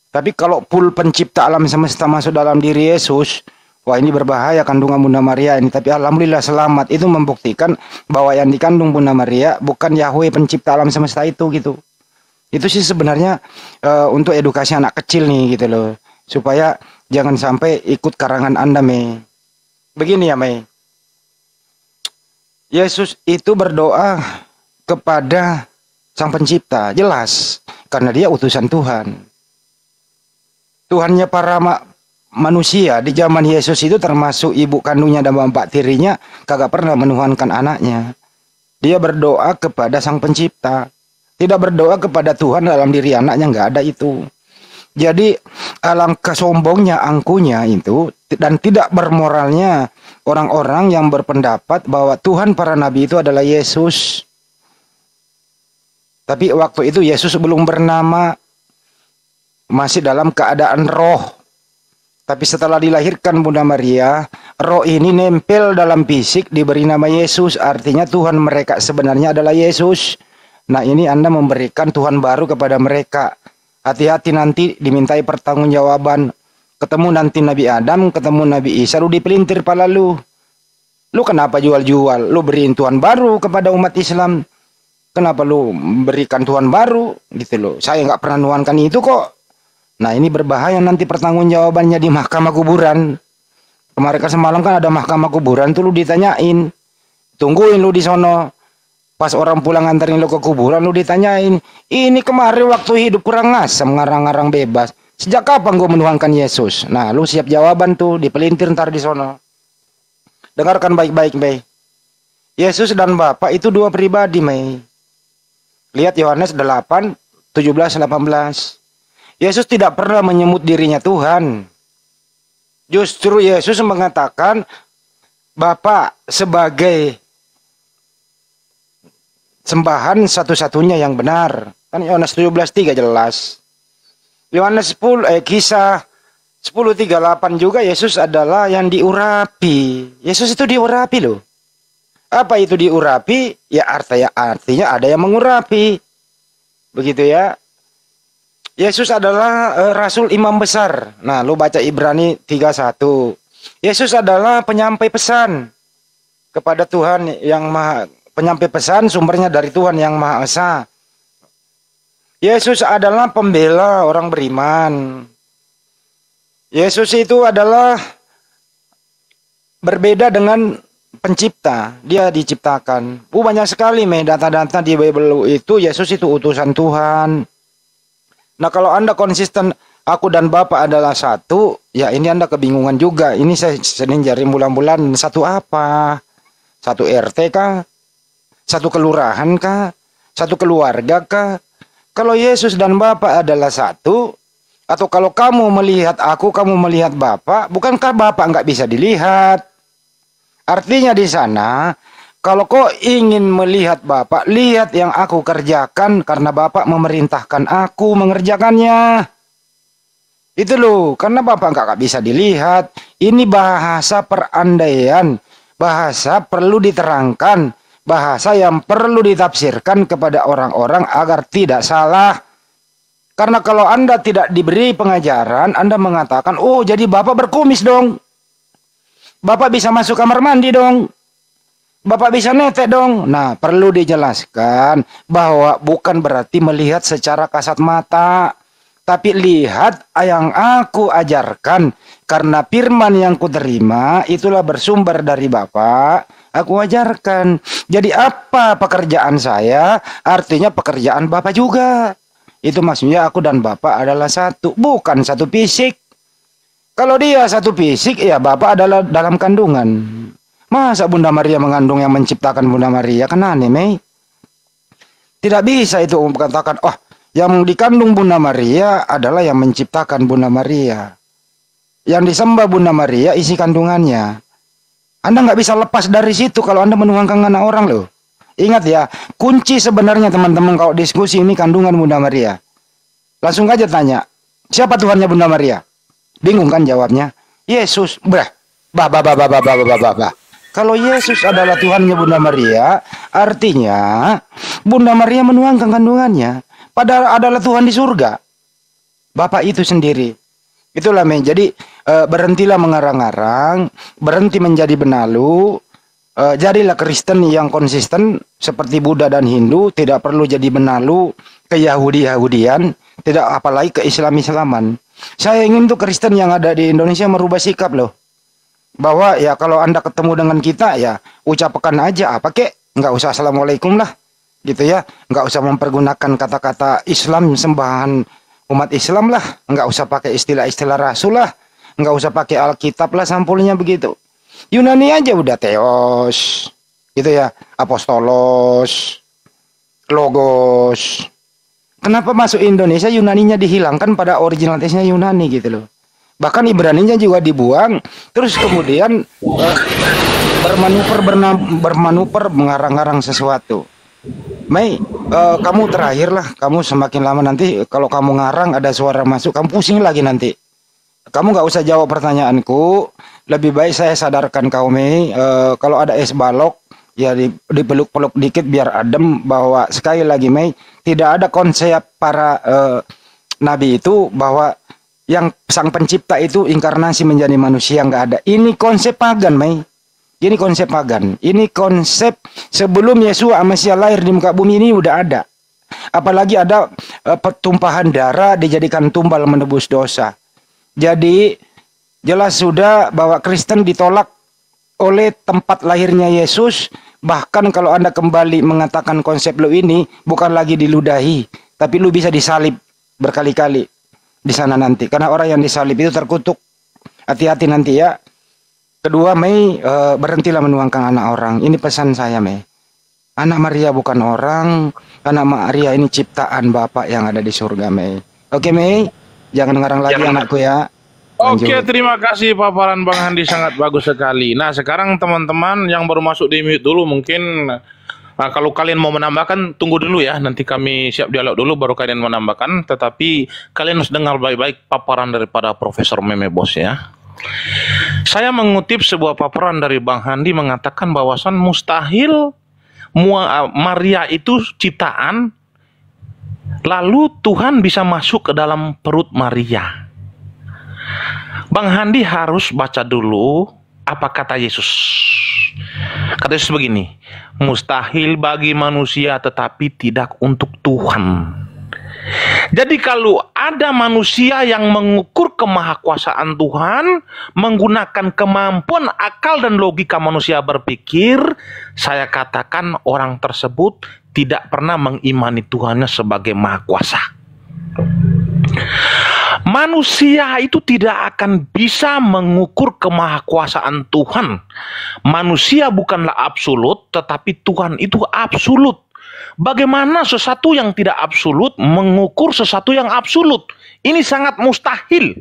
Tapi kalau full pencipta alam semesta masuk dalam diri Yesus, wah ini berbahaya kandungan Bunda Maria ini. Tapi alhamdulillah selamat. Itu membuktikan bahwa yang dikandung Bunda Maria bukan Yahweh pencipta alam semesta itu gitu. Itu sih sebenarnya untuk edukasi anak kecil nih gitu loh. Supaya jangan sampai ikut karangan Anda, Mei. Begini ya, Mei. Yesus itu berdoa kepada Sang Pencipta, jelas. Karena dia utusan Tuhan. Tuhannya para manusia di zaman Yesus itu termasuk ibu kandungnya dan bapak tirinya kagak pernah menuhankan anaknya. Dia berdoa kepada Sang Pencipta. Tidak berdoa kepada Tuhan dalam diri anaknya, nggak ada itu. Jadi alangkah sombongnya angkunya itu dan tidak bermoralnya orang-orang yang berpendapat bahwa Tuhan para nabi itu adalah Yesus. Tapi waktu itu Yesus belum bernama, masih dalam keadaan roh. Tapi setelah dilahirkan Bunda Maria, roh ini nempel dalam fisik, diberi nama Yesus. Artinya Tuhan mereka sebenarnya adalah Yesus. Nah ini Anda memberikan Tuhan baru kepada mereka. Hati-hati nanti dimintai pertanggungjawaban. Ketemu nanti Nabi Adam, ketemu Nabi Isa, lu dipelintir pala lu. Lu kenapa jual-jual? Lu beriin Tuhan baru kepada umat Islam. Kenapa lu berikan Tuhan baru? Gitu loh. Saya nggak pernah nuankan itu kok. Nah ini berbahaya nanti pertanggungjawabannya di mahkamah kuburan. Kemarin semalam kan ada mahkamah kuburan tuh lu ditanyain. Tungguin lu di sono. Pas orang pulang nganterin lo ke kuburan, lu ditanyain, ini kemarin waktu hidup kurang ngasem, ngarang-ngarang bebas. Sejak kapan gue menuhankan Yesus? Nah, lu siap jawaban tuh, dipelintir ntar di sono. Dengarkan baik-baik, Mei. Yesus dan Bapa itu dua pribadi, Mei. Lihat Yohanes 8, 17, 18. Yesus tidak pernah menyebut dirinya Tuhan. Justru Yesus mengatakan, Bapa sebagai sembahan satu-satunya yang benar. Kan Yohanes 17:3 jelas. Yohanes 10 kisah 10:38 juga Yesus adalah yang diurapi. Yesus itu diurapi loh. Apa itu diurapi? Ya artinya ada yang mengurapi. Begitu ya. Yesus adalah rasul imam besar. Nah, lu baca Ibrani 3:1. Yesus adalah penyampai pesan kepada Tuhan yang maha. Penyampai pesan sumbernya dari Tuhan yang Maha Esa. Yesus adalah pembela orang beriman. Yesus itu adalah berbeda dengan pencipta. Dia diciptakan. Banyak sekali data-data di Bible itu Yesus itu utusan Tuhan. Nah kalau Anda konsisten aku dan Bapa adalah satu, ya ini Anda kebingungan juga. Ini saya sering cari bulan-bulan satu apa? Satu RT kah? Satu kelurahan kah? Satu keluarga kah? Kalau Yesus dan Bapa adalah satu, atau kalau kamu melihat aku, kamu melihat Bapa, bukankah Bapa nggak bisa dilihat? Artinya di sana, kalau kau ingin melihat Bapa, lihat yang aku kerjakan karena Bapa memerintahkan aku mengerjakannya. Itu loh, karena Bapa nggak bisa dilihat. Ini bahasa perandaian, bahasa perlu diterangkan. Bahasa yang perlu ditafsirkan kepada orang-orang agar tidak salah. Karena kalau Anda tidak diberi pengajaran, Anda mengatakan, oh jadi Bapak berkumis dong. Bapak bisa masuk kamar mandi dong. Bapak bisa netek dong. Nah, perlu dijelaskan bahwa bukan berarti melihat secara kasat mata. Tapi lihat yang aku ajarkan. Karena firman yang kuterima itulah bersumber dari Bapak. Aku ajarkan. Jadi apa pekerjaan saya? Artinya pekerjaan Bapak juga. Itu maksudnya aku dan Bapak adalah satu. Bukan satu fisik. Kalau dia satu fisik, ya Bapak adalah dalam kandungan. Masa Bunda Maria mengandung yang menciptakan Bunda Maria? Kan aneh, Mei. Tidak bisa itu katakan, oh yang dikandung Bunda Maria adalah yang menciptakan Bunda Maria. Yang disembah Bunda Maria isi kandungannya. Anda nggak bisa lepas dari situ kalau Anda menuhankan anak orang loh. Ingat ya, kunci sebenarnya teman-teman kalau diskusi ini kandungan Bunda Maria. Langsung aja tanya, siapa Tuhannya Bunda Maria? Bingung kan jawabnya? Yesus. Kalau Yesus adalah Tuhannya Bunda Maria, artinya Bunda Maria menuangkan kandungannya. Padahal adalah Tuhan di surga. Bapak itu sendiri. Itulah men. Jadi berhentilah mengarang-arang, berhenti menjadi benalu. Jadilah Kristen yang konsisten seperti Buddha dan Hindu, tidak perlu jadi benalu ke Yahudi-Yahudian, tidak apalagi ke Islam-Islaman. Saya ingin tuh Kristen yang ada di Indonesia merubah sikap loh. Bahwa ya kalau Anda ketemu dengan kita ya ucapkan aja apa kek, nggak usah assalamualaikum lah, gitu ya, nggak usah mempergunakan kata-kata Islam sembahan umat Islam lah, nggak usah pakai istilah-istilah rasul lah, nggak usah pakai Alkitab lah, sampulnya begitu. Yunani aja udah Theos, gitu ya, Apostolos, Logos. Kenapa masuk Indonesia Yunaninya dihilangkan, pada original tesnya Yunani gitu loh. Bahkan Ibraninya juga dibuang, terus kemudian bermanuver mengarang-arang sesuatu. Mei, kamu terakhir lah, kamu semakin lama nanti kalau kamu ngarang ada suara masuk, kamu pusing lagi nanti. Kamu nggak usah jawab pertanyaanku. Lebih baik saya sadarkan kau Mei, kalau ada es balok ya dipeluk-peluk dikit biar adem, bahwa sekali lagi Mei, tidak ada konsep para nabi itu bahwa yang sang pencipta itu inkarnasi menjadi manusia, nggak ada. Ini konsep pagan Mei. Ini konsep pagan. Ini konsep sebelum Yesus Mesias lahir di muka bumi ini udah ada. Apalagi ada pertumpahan darah dijadikan tumbal menebus dosa. Jadi jelas sudah bahwa Kristen ditolak oleh tempat lahirnya Yesus. Bahkan kalau Anda kembali mengatakan konsep lu ini bukan lagi diludahi, tapi lu bisa disalib berkali-kali di sana nanti. Karena orang yang disalib itu terkutuk. Hati-hati nanti ya. Kedua Mei, berhentilah menuangkan anak orang. Ini pesan saya Mei. Anak Maria bukan orang. Anak Maria ini ciptaan Bapak yang ada di surga Mei. Oke Mei, jangan ngarang lagi anakku ya. Oke, terima kasih paparan Bang Handi, sangat bagus sekali. Nah, sekarang teman-teman yang baru masuk di mute dulu mungkin kalau kalian mau menambahkan tunggu dulu ya, nanti kami siap dialog dulu baru kalian menambahkan, tetapi kalian harus dengar baik-baik paparan daripada Profesor Meme Bos ya. Saya mengutip sebuah paparan dari Bang Handi mengatakan bahwasan mustahil Maria itu ciptaan lalu Tuhan bisa masuk ke dalam perut Maria. Bang Handi harus baca dulu apa kata Yesus. Kata Yesus begini, mustahil bagi manusia tetapi tidak untuk Tuhan. Jadi kalau ada manusia yang mengukur kemahakuasaan Tuhan menggunakan kemampuan akal dan logika manusia berpikir, saya katakan orang tersebut tidak pernah mengimani Tuhannya sebagai maha kuasa. Manusia itu tidak akan bisa mengukur kemahakuasaan Tuhan. Manusia bukanlah absolut, tetapi Tuhan itu absolut. Bagaimana sesuatu yang tidak absolut mengukur sesuatu yang absolut? Ini sangat mustahil.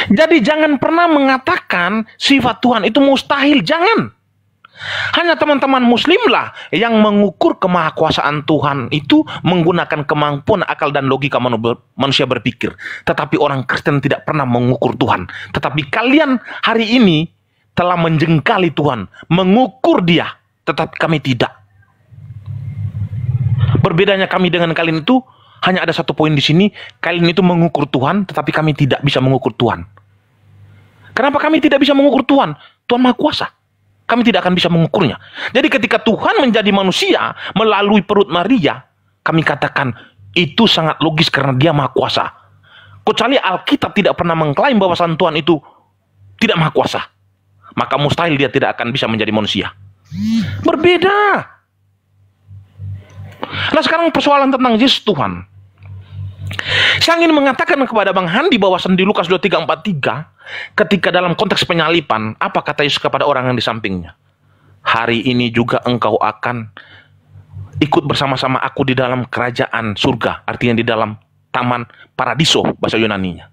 Jadi jangan pernah mengatakan sifat Tuhan itu mustahil, jangan. Hanya teman-teman muslimlah yang mengukur kemahakuasaan Tuhan itu menggunakan kemampuan akal dan logika manusia berpikir. Tetapi orang Kristen tidak pernah mengukur Tuhan. Tetapi kalian hari ini telah menjengkali Tuhan, mengukur Dia, tetapi kami tidak. Berbedanya kami dengan kalian itu hanya ada satu poin di sini, kalian itu mengukur Tuhan, tetapi kami tidak bisa mengukur Tuhan. Kenapa kami tidak bisa mengukur Tuhan? Tuhan Maha Kuasa. Kami tidak akan bisa mengukurnya. Jadi ketika Tuhan menjadi manusia melalui perut Maria, kami katakan itu sangat logis karena Dia Maha Kuasa. Kecuali Alkitab tidak pernah mengklaim bahwa Tuhan itu tidak Maha Kuasa, maka mustahil Dia tidak akan bisa menjadi manusia. Berbeda. Nah sekarang persoalan tentang Yesus Tuhan. Saya ingin mengatakan kepada Bang Handi bahwasan di Lukas 23:43, ketika dalam konteks penyalipan, apa kata Yesus kepada orang yang di sampingnya? Hari ini juga engkau akan ikut bersama-sama aku di dalam kerajaan surga, artinya di dalam taman paradiso bahasa Yunaninya.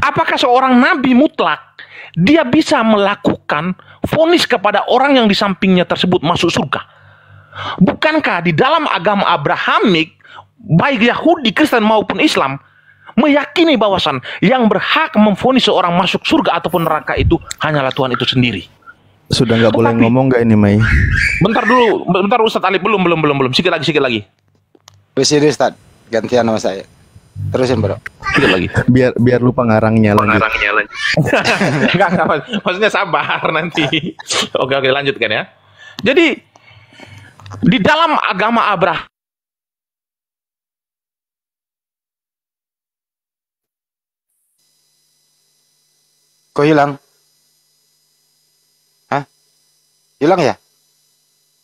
Apakah seorang nabi mutlak dia bisa melakukan vonis kepada orang yang di sampingnya tersebut masuk surga. Bukankah di dalam agama Abrahamik, baik Yahudi, Kristen maupun Islam, meyakini bahwasan yang berhak memvonis seorang masuk surga ataupun neraka itu hanyalah Tuhan itu sendiri. Sudah nggak boleh ngomong nggak ini, Mai? Bentar dulu, bentar Ustadz Alif, belum. Sikit lagi. Sini Ustaz, gantian nama saya. Terusin bro. Sikit lagi. Biar lupa ngarangnya lanjut. Enggak, maksudnya sabar nanti. Oke, lanjutkan ya. Jadi di dalam agama Abraham, Kok hilang? Hah? Hilang ya?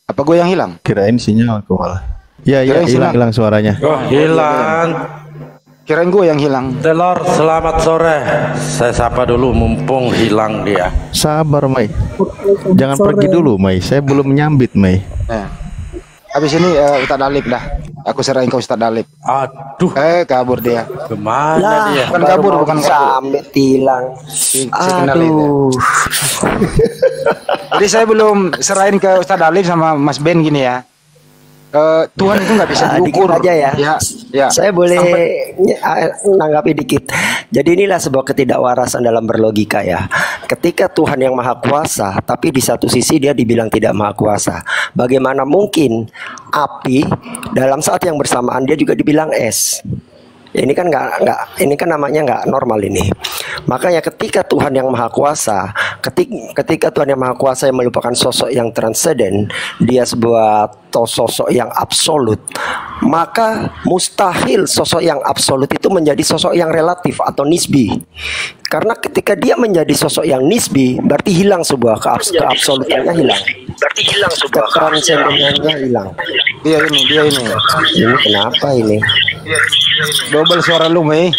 Apa gue yang hilang? Kirain sinyal aku malah. Ya, hilang suaranya. Oh, hilang. Kirain gue yang hilang. Telor, selamat sore. Saya sapa dulu mumpung hilang dia. Sabar, Mai. Jangan pergi dulu, Mai. Saya belum nyambit, Mai. Nah, habis ini Ustadz Dalip dah. Aku serahin ke Ustadz Dalip. Aduh, Kabur dia. kemana dia? Bukan kabur, bukan kabur. Sampai hilang. Aduh. Jadi saya belum serahin ke Ustadz Dalip sama Mas Ben gini ya. Tuhan itu nggak bisa diukur Dikit aja ya. Ya. Saya boleh nanggapi dikit. Jadi inilah sebuah ketidakwarasan dalam berlogika ya. Ketika Tuhan yang maha kuasa, tapi di satu sisi dia dibilang tidak maha kuasa. Bagaimana mungkin api dalam saat yang bersamaan dia juga dibilang es? Ini kan ini kan namanya nggak normal ini. Makanya ketika Tuhan yang maha kuasa, ketika Tuhan yang maha kuasa yang merupakan sosok yang transenden, dia sebuah sosok yang absolut, maka mustahil sosok yang absolut itu menjadi sosok yang relatif atau nisbi. Karena ketika dia menjadi sosok yang nisbi, berarti hilang sebuah keabsolutannya hilang. Berarti hilang sebuah keabsolutannya hilang. Dia ini. Ini kenapa ini? Double suara lu, Mei.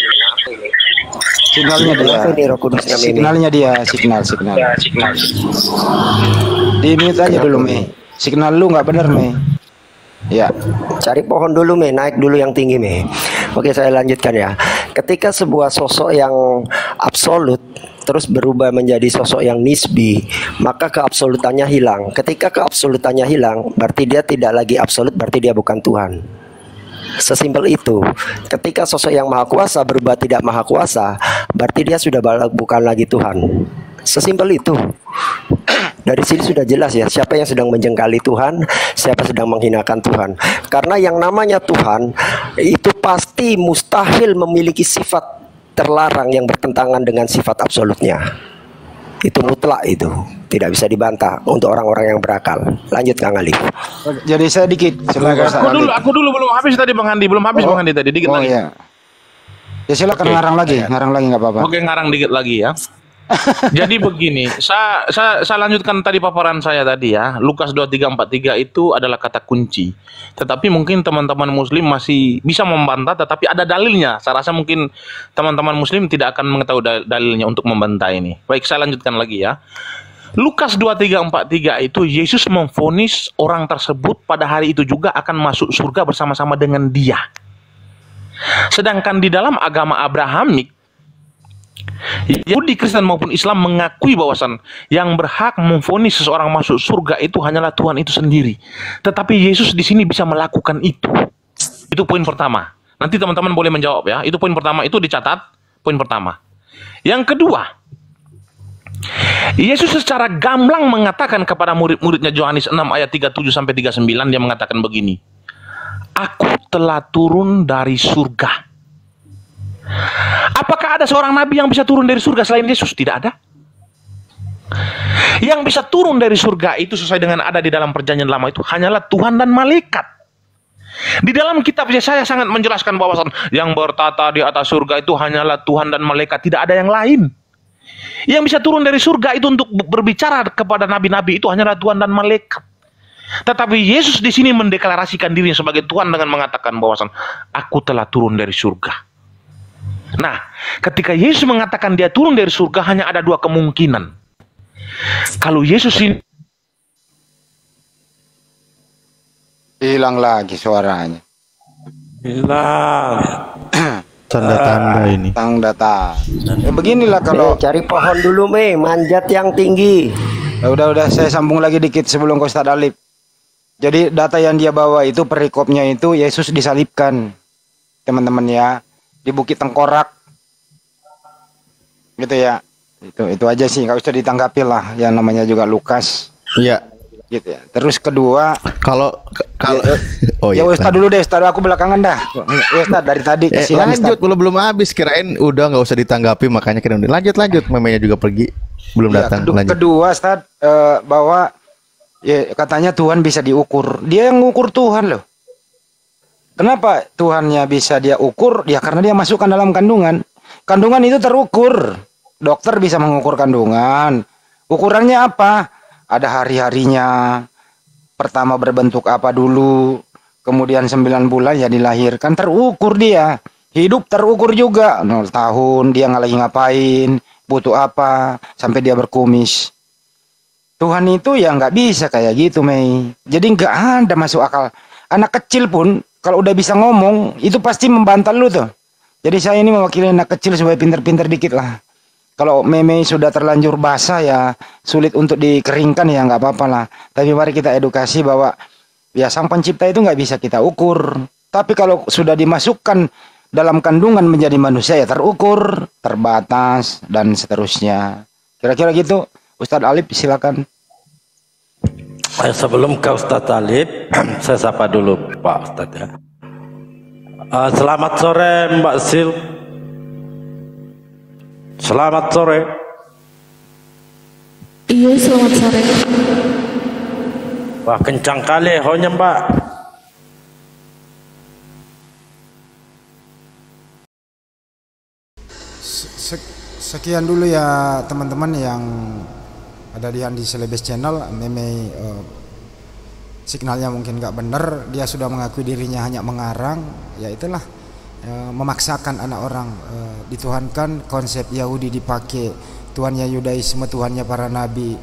Signalnya dia. Kenapa ini Roh Kudus kami ini? Signalnya dia, signal. Di-mute aja dulu, Mei. Signal lu nggak bener, Mei. Ya. Cari pohon dulu, Mei. Naik dulu yang tinggi, Mei. Oke, saya lanjutkan ya. Ketika sebuah sosok yang absolut terus berubah menjadi sosok yang nisbi, maka keabsolutannya hilang. Ketika keabsolutannya hilang, berarti dia tidak lagi absolut, berarti dia bukan Tuhan. Sesimpel itu. Ketika sosok yang maha kuasa berubah tidak maha kuasa, berarti dia sudah bukan lagi Tuhan. Sesimpel itu. Dari sini sudah jelas ya, siapa yang sedang menjengkali Tuhan, siapa sedang menghinakan Tuhan. Karena yang namanya Tuhan itu pasti mustahil memiliki sifat terlarang yang bertentangan dengan sifat absolutnya. Itu mutlak itu, tidak bisa dibantah untuk orang-orang yang berakal. Lanjut Kang Alif. Jadi saya dikit. Aku dulu belum habis tadi Bang Handi, Bang Handi tadi dikit lagi. Iya. Ya silakan ngarang lagi nggak apa-apa. Oke, ngarang dikit lagi ya. Jadi begini, saya lanjutkan tadi paparan saya tadi ya. Lukas 23:43 itu adalah kata kunci. Tetapi mungkin teman-teman muslim masih bisa membantah, tetapi ada dalilnya. Saya rasa mungkin teman-teman muslim tidak akan mengetahui dalilnya untuk membantah ini. Baik, saya lanjutkan lagi ya. Lukas 23:43 itu Yesus memvonis orang tersebut pada hari itu juga akan masuk surga bersama-sama dengan dia. Sedangkan di dalam agama Abrahamik, Yahudi, Kristen maupun Islam mengakui bahwasan yang berhak memvonis seseorang masuk surga itu hanyalah Tuhan itu sendiri. Tetapi Yesus di sini bisa melakukan itu. Itu poin pertama. Nanti teman-teman boleh menjawab ya. Itu poin pertama, itu dicatat. Poin pertama. Yang kedua, Yesus secara gamblang mengatakan kepada murid-muridnya Yohanes 6 ayat 37 sampai 39, dia mengatakan begini. Aku telah turun dari surga. Apakah ada seorang nabi yang bisa turun dari surga selain Yesus? Tidak ada. Yang bisa turun dari surga itu sesuai dengan ada di dalam perjanjian lama itu hanyalah Tuhan dan malaikat. Di dalam kitab saya sangat menjelaskan bahwa yang bertata di atas surga itu hanyalah Tuhan dan malaikat, tidak ada yang lain. Yang bisa turun dari surga itu untuk berbicara kepada nabi-nabi itu hanyalah Tuhan dan malaikat. Tetapi Yesus di sini mendeklarasikan dirinya sebagai Tuhan dengan mengatakan bahwa aku telah turun dari surga. Nah, ketika Yesus mengatakan dia turun dari surga, hanya ada dua kemungkinan. Kalau Yesus ini hilang lagi suaranya. Hilang. tanda-tanda ini. Tanda. Ya beginilah kalau cari pohon dulu manjat yang tinggi. Ya udah saya sambung lagi dikit sebelum ke Ustadz Alif. Jadi data yang dia bawa itu perikopnya itu Yesus disalibkan, teman-teman ya, di Bukit Tengkorak, gitu ya. Itu aja sih, nggak usah ditanggapi lah. Yang namanya juga Lukas. Iya. Gitu ya. Terus kedua, kalau oh ya Ustadz dulu deh, Ustadz aku belakangan dah. Ya Ustadz dari tadi kasihan lanjut, Ustadz. belum habis, kirain udah nggak usah ditanggapi, makanya kirain lanjut memenya juga pergi belum Ya, datang. kedua Ustadz bahwa ya, katanya Tuhan bisa diukur. Dia yang ngukur Tuhan loh. Kenapa Tuhannya bisa dia ukur? Ya karena dia masukkan dalam kandungan. Kandungan itu terukur. Dokter bisa mengukur kandungan. Ukurannya apa? Ada hari-harinya. Pertama berbentuk apa dulu. Kemudian 9 bulan ya dilahirkan. Terukur dia. Hidup terukur juga. 0 tahun dia nggak lagi ngapain. Butuh apa. Sampai dia berkumis. Tuhan itu ya nggak bisa kayak gitu, Mei. Jadi nggak ada masuk akal. Anak kecil pun kalau udah bisa ngomong, itu pasti membantal lu tuh. Jadi saya ini mewakili anak kecil supaya pinter-pinter dikit lah. Kalau meme sudah terlanjur basah ya sulit untuk dikeringkan ya nggak apa-apa lah. Tapi mari kita edukasi bahwa ya sang pencipta itu nggak bisa kita ukur. Tapi kalau sudah dimasukkan dalam kandungan menjadi manusia ya terukur, terbatas dan seterusnya. Kira-kira gitu. Ustadz Alif silakan. Sebelum ke Ustadz Alif, saya sapa dulu Pak Ustadz ya. Selamat sore Mbak Sil. Selamat sore. Iya, selamat sore. Wah, kencang kali ehonya Mbak. Sekian dulu ya teman-teman yang ada di Andi Selebes Channel. Meme signalnya mungkin nggak bener. Dia sudah mengakui dirinya hanya mengarang. Ya itulah memaksakan anak orang dituhankan. Konsep Yahudi dipakai, Tuhannya Yudaisme, Tuhannya para nabi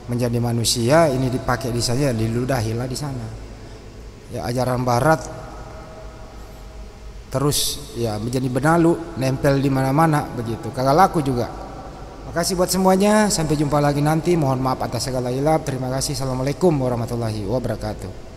menjadi manusia. Ini dipakai di sana, diludahilah di sana. Ya ajaran Barat terus ya menjadi benalu, nempel di mana-mana begitu. Kagak laku juga. Makasih buat semuanya. Sampai jumpa lagi nanti. Mohon maaf atas segala hilap. Terima kasih. Assalamualaikum warahmatullahi wabarakatuh.